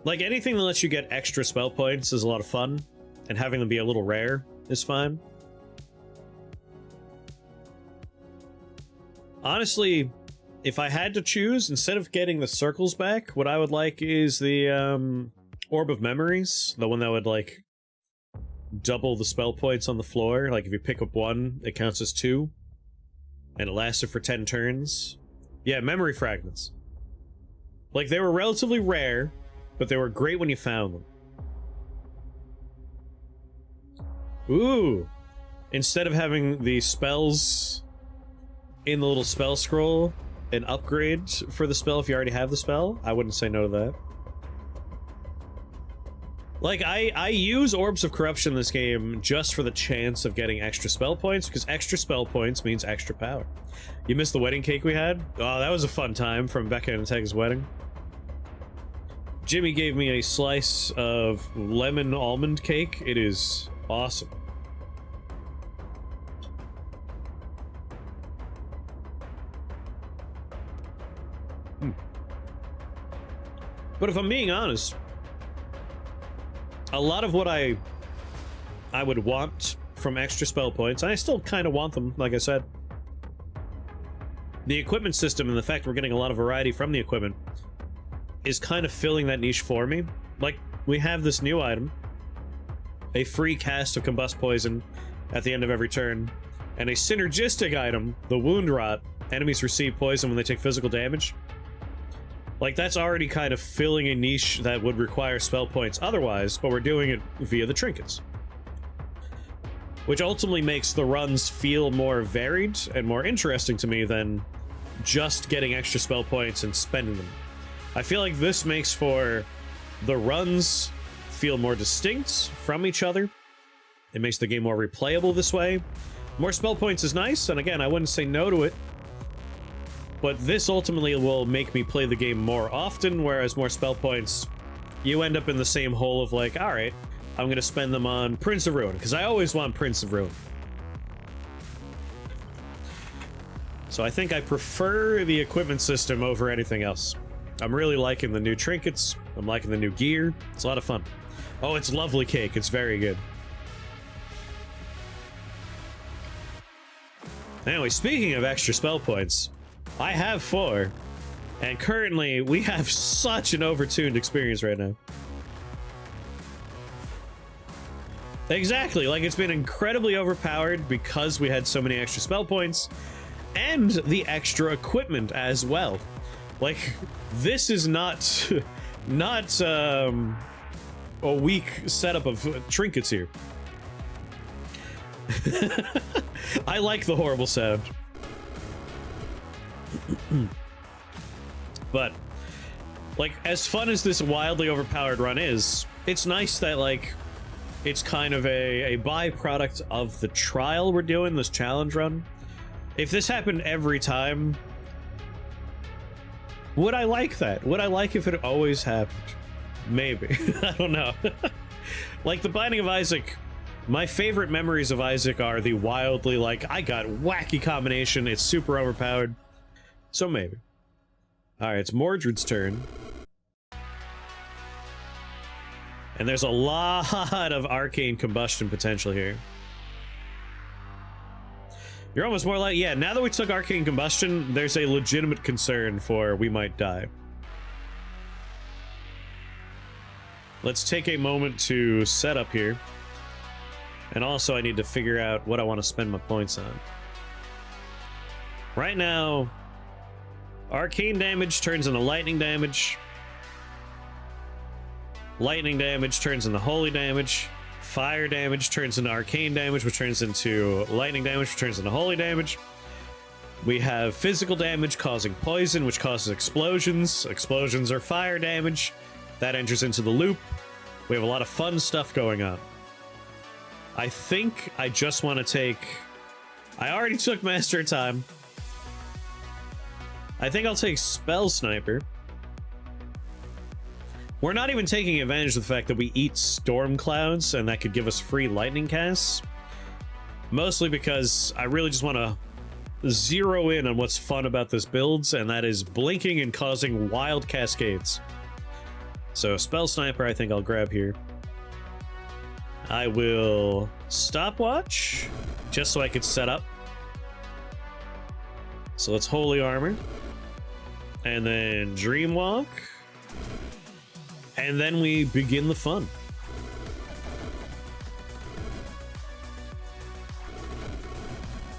Like, anything that lets you get extra spell points is a lot of fun, and having them be a little rare is fine. Honestly, if I had to choose, instead of getting the circles back, what I would like is the Orb of Memories, the one that would, like, double the spell points on the floor. Like, if you pick up one, it counts as 2, and it lasted for 10 turns. Yeah, memory fragments. Like, they were relatively rare, but they were great when you found them. Ooh! Instead of having the spells in the little spell scroll, an upgrade for the spell if you already have the spell, I wouldn't say no to that. Like, I use Orbs of Corruption in this game just for the chance of getting extra spell points, because extra spell points means extra power. You missed the wedding cake we had? Oh, that was a fun time from Becca and Teg's wedding. Jimmy gave me a slice of lemon almond cake. It is awesome. But if I'm being honest, a lot of what I would want from extra spell points, and I still kind of want them, like I said, the equipment system and the fact we're getting a lot of variety from the equipment is kind of filling that niche for me. Like, we have this new item, a free cast of Combust Poison at the end of every turn, and a synergistic item, the Wound Rot. Enemies receive poison when they take physical damage. Like, that's already kind of filling a niche that would require spell points otherwise, but we're doing it via the trinkets. Which ultimately makes the runs feel more varied and more interesting to me than just getting extra spell points and spending them. I feel like this makes for the runs feel more distinct from each other. It makes the game more replayable this way. More spell points is nice, and again, I wouldn't say no to it. But this ultimately will make me play the game more often, whereas more spell points, you end up in the same hole of like, alright, I'm gonna spend them on Prince of Ruin, because I always want Prince of Ruin. So I think I prefer the equipment system over anything else. I'm really liking the new trinkets, I'm liking the new gear, it's a lot of fun. Oh, it's lovely cake, it's very good. Anyway, speaking of extra spell points, I have 4, and currently we have such an overtuned experience right now. Exactly, like it's been incredibly overpowered because we had so many extra spell points, and the extra equipment as well. Like, this is not a weak setup of trinkets here. I like the horrible sound. But, like, as fun as this wildly overpowered run is, it's nice that, like, it's kind of a byproduct of the trial we're doing, this challenge run. If this happened every time, would I like that? Would I like if it always happened? Maybe. I don't know. Like, the Binding of Isaac, my favorite memories of Isaac are the wildly, like, I got wacky combination, it's super overpowered. So maybe. Alright, it's Mordred's turn. And there's a lot of arcane combustion potential here. You're almost more like, yeah, now that we took arcane combustion, there's a legitimate concern for we might die. Let's take a moment to set up here. And also I need to figure out what I want to spend my points on. Right now, arcane damage turns into lightning damage. Lightning damage turns into holy damage. Fire damage turns into arcane damage, which turns into lightning damage, which turns into holy damage. We have physical damage causing poison, which causes explosions. Explosions are fire damage. That enters into the loop. We have a lot of fun stuff going on. I think I just want to take... I already took Master of Time. I think I'll take Spell Sniper. We're not even taking advantage of the fact that we eat storm clouds and that could give us free lightning casts. Mostly because I really just want to zero in on what's fun about this build, and that is blinking and causing wild cascades. So Spell Sniper I think I'll grab here. I will Stopwatch, just so I could set up. So let's Holy Armor. And then Dreamwalk. And then we begin the fun.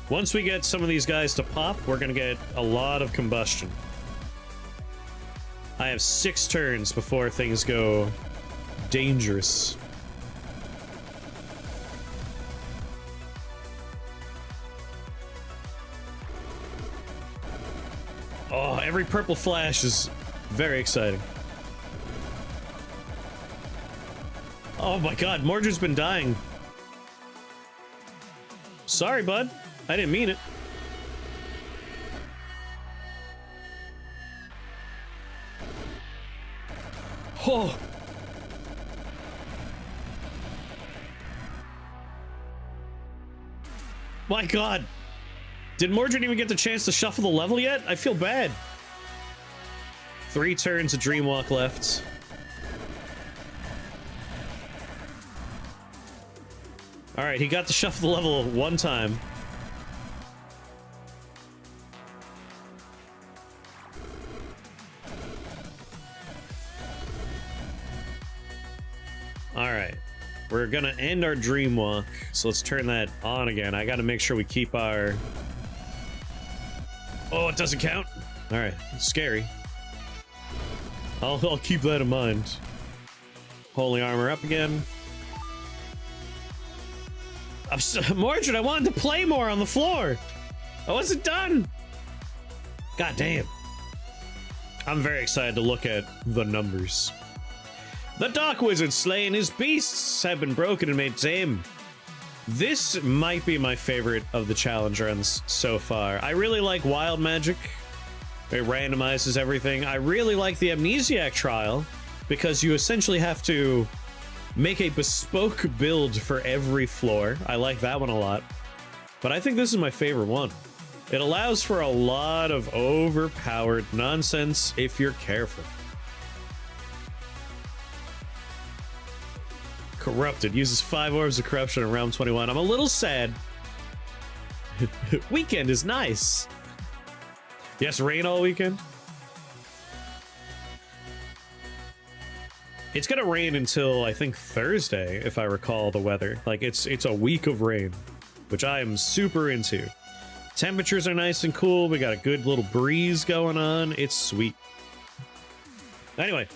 Once we get some of these guys to pop, we're gonna get a lot of combustion. I have 6 turns before things go dangerous. Oh, every purple flash is very exciting. Oh my god, Mordred's been dying. Sorry, bud. I didn't mean it. Oh. My god. Did Mordred even get the chance to shuffle the level yet? I feel bad. 3 turns of Dreamwalk left. Alright, he got to shuffle the level 1 time. Alright. We're gonna end our Dreamwalk, so let's turn that on again. I gotta make sure we keep our... Oh, it doesn't count? Alright, scary. I'll keep that in mind. Holy Armor up again. Mordred, I wanted to play more on the floor! I wasn't done! God damn. I'm very excited to look at the numbers. The Dark Wizard slaying his beasts have been broken and made tame. This might be my favorite of the challenge runs so far. I really like Wild Magic. It randomizes everything. I really like the Amnesiac trial because you essentially have to make a bespoke build for every floor. I like that one a lot. But I think this is my favorite one. It allows for a lot of overpowered nonsense if you're careful. Corrupted uses 5 orbs of corruption in round 21. I'm a little sad. Weekend is nice. Yes, rain all weekend. It's gonna rain until I think Thursday, if I recall the weather. Like it's a week of rain, which I am super into. Temperatures are nice and cool. We got a good little breeze going on. It's sweet. Anyway,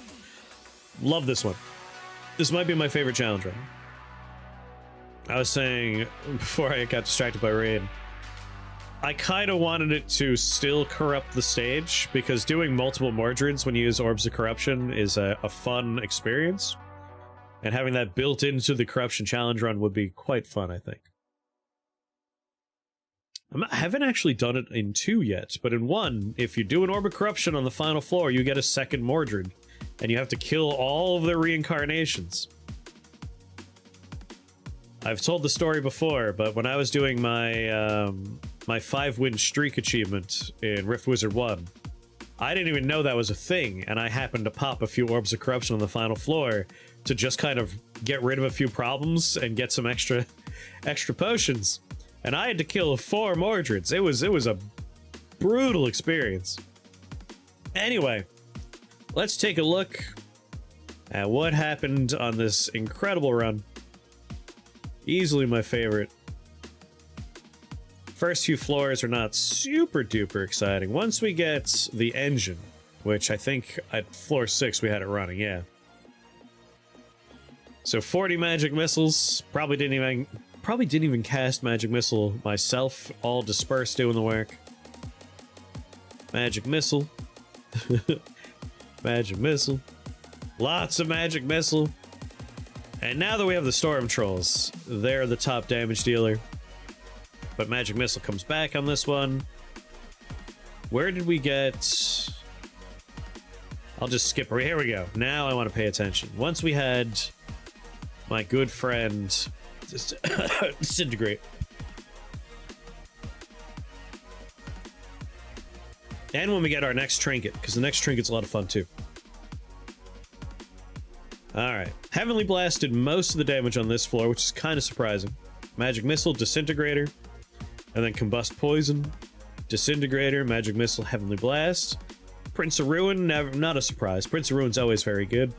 love this one. This might be my favorite challenge run. I was saying before I got distracted by rain, I kind of wanted it to still corrupt the stage because doing multiple Mordreds when you use Orbs of Corruption is a fun experience. And having that built into the Corruption challenge run would be quite fun, I think. I haven't actually done it in 2 yet, but in 1, if you do an Orb of Corruption on the final floor, you get a second Mordred. And you have to kill all of their reincarnations. I've told the story before, but when I was doing my my 5-win streak achievement in Rift Wizard 1, I didn't even know that was a thing, and I happened to pop a few Orbs of Corruption on the final floor to just kind of get rid of a few problems and get some extra potions. And I had to kill 4 Mordreds. It was a brutal experience. Anyway, let's take a look at what happened on this incredible run. Easily my favorite. First few floors are not super duper exciting. Once we get the engine, which I think at floor 6 we had it running, yeah. So 40 magic missiles. Probably didn't even cast magic missile myself. All dispersed doing the work. Magic missile. Magic missile. Lots of magic missile. And now that we have the storm trolls, they're the top damage dealer. But magic missile comes back on this one. Where did we get... I'll just skip. Here we go. Now I want to pay attention. Once we had my good friend disintegrate. And when we get our next trinket, because the next trinket's a lot of fun too. Alright. Heavenly Blast did most of the damage on this floor, which is kind of surprising. Magic Missile, Disintegrator, and then Combust Poison, Disintegrator, Magic Missile, Heavenly Blast. Prince of Ruin, not a surprise. Prince of Ruin's always very good.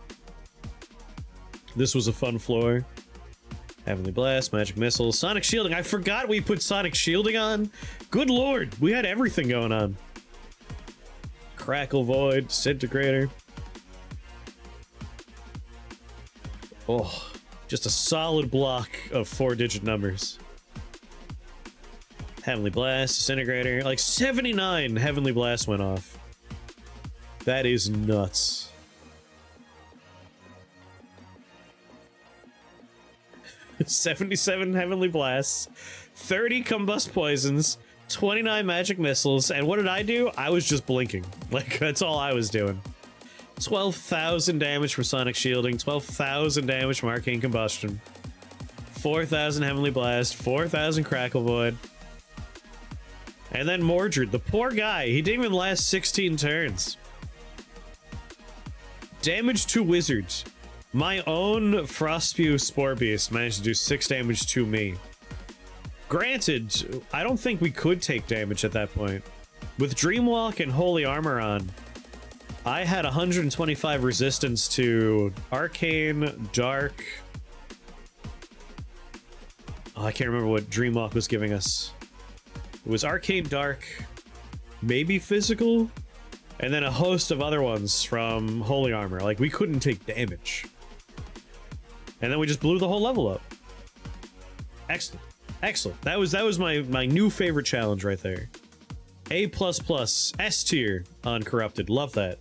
This was a fun floor. Heavenly Blast, Magic Missile, Sonic Shielding. I forgot we put Sonic Shielding on. Good lord, we had everything going on. Crackle Void, Disintegrator. Oh, just a solid block of 4-digit numbers. Heavenly Blast, Disintegrator. Like 79 Heavenly Blast went off. That is nuts. $77 Heavenly Blasts, 30 Combust Poisons, 29 Magic Missiles, and what did I do? I was just blinking. Like, that's all I was doing. 12,000 damage from Sonic Shielding, 12,000 damage from Arcane Combustion, 4,000 Heavenly Blast, 4,000 Crackle Void. And then Mordred, the poor guy, he didn't even last 16 turns. Damage to Wizards. My own Frostspew Spore Beast managed to do 6 damage to me. Granted, I don't think we could take damage at that point. With Dreamwalk and Holy Armor on, I had 125 resistance to Arcane, Dark... Oh, I can't remember what Dreamwalk was giving us. It was Arcane, Dark, maybe Physical, and then a host of other ones from Holy Armor. Like, we couldn't take damage. And then we just blew the whole level up. Excellent. Excellent. That was my new favorite challenge right there. A++, S tier on Corrupted. Love that.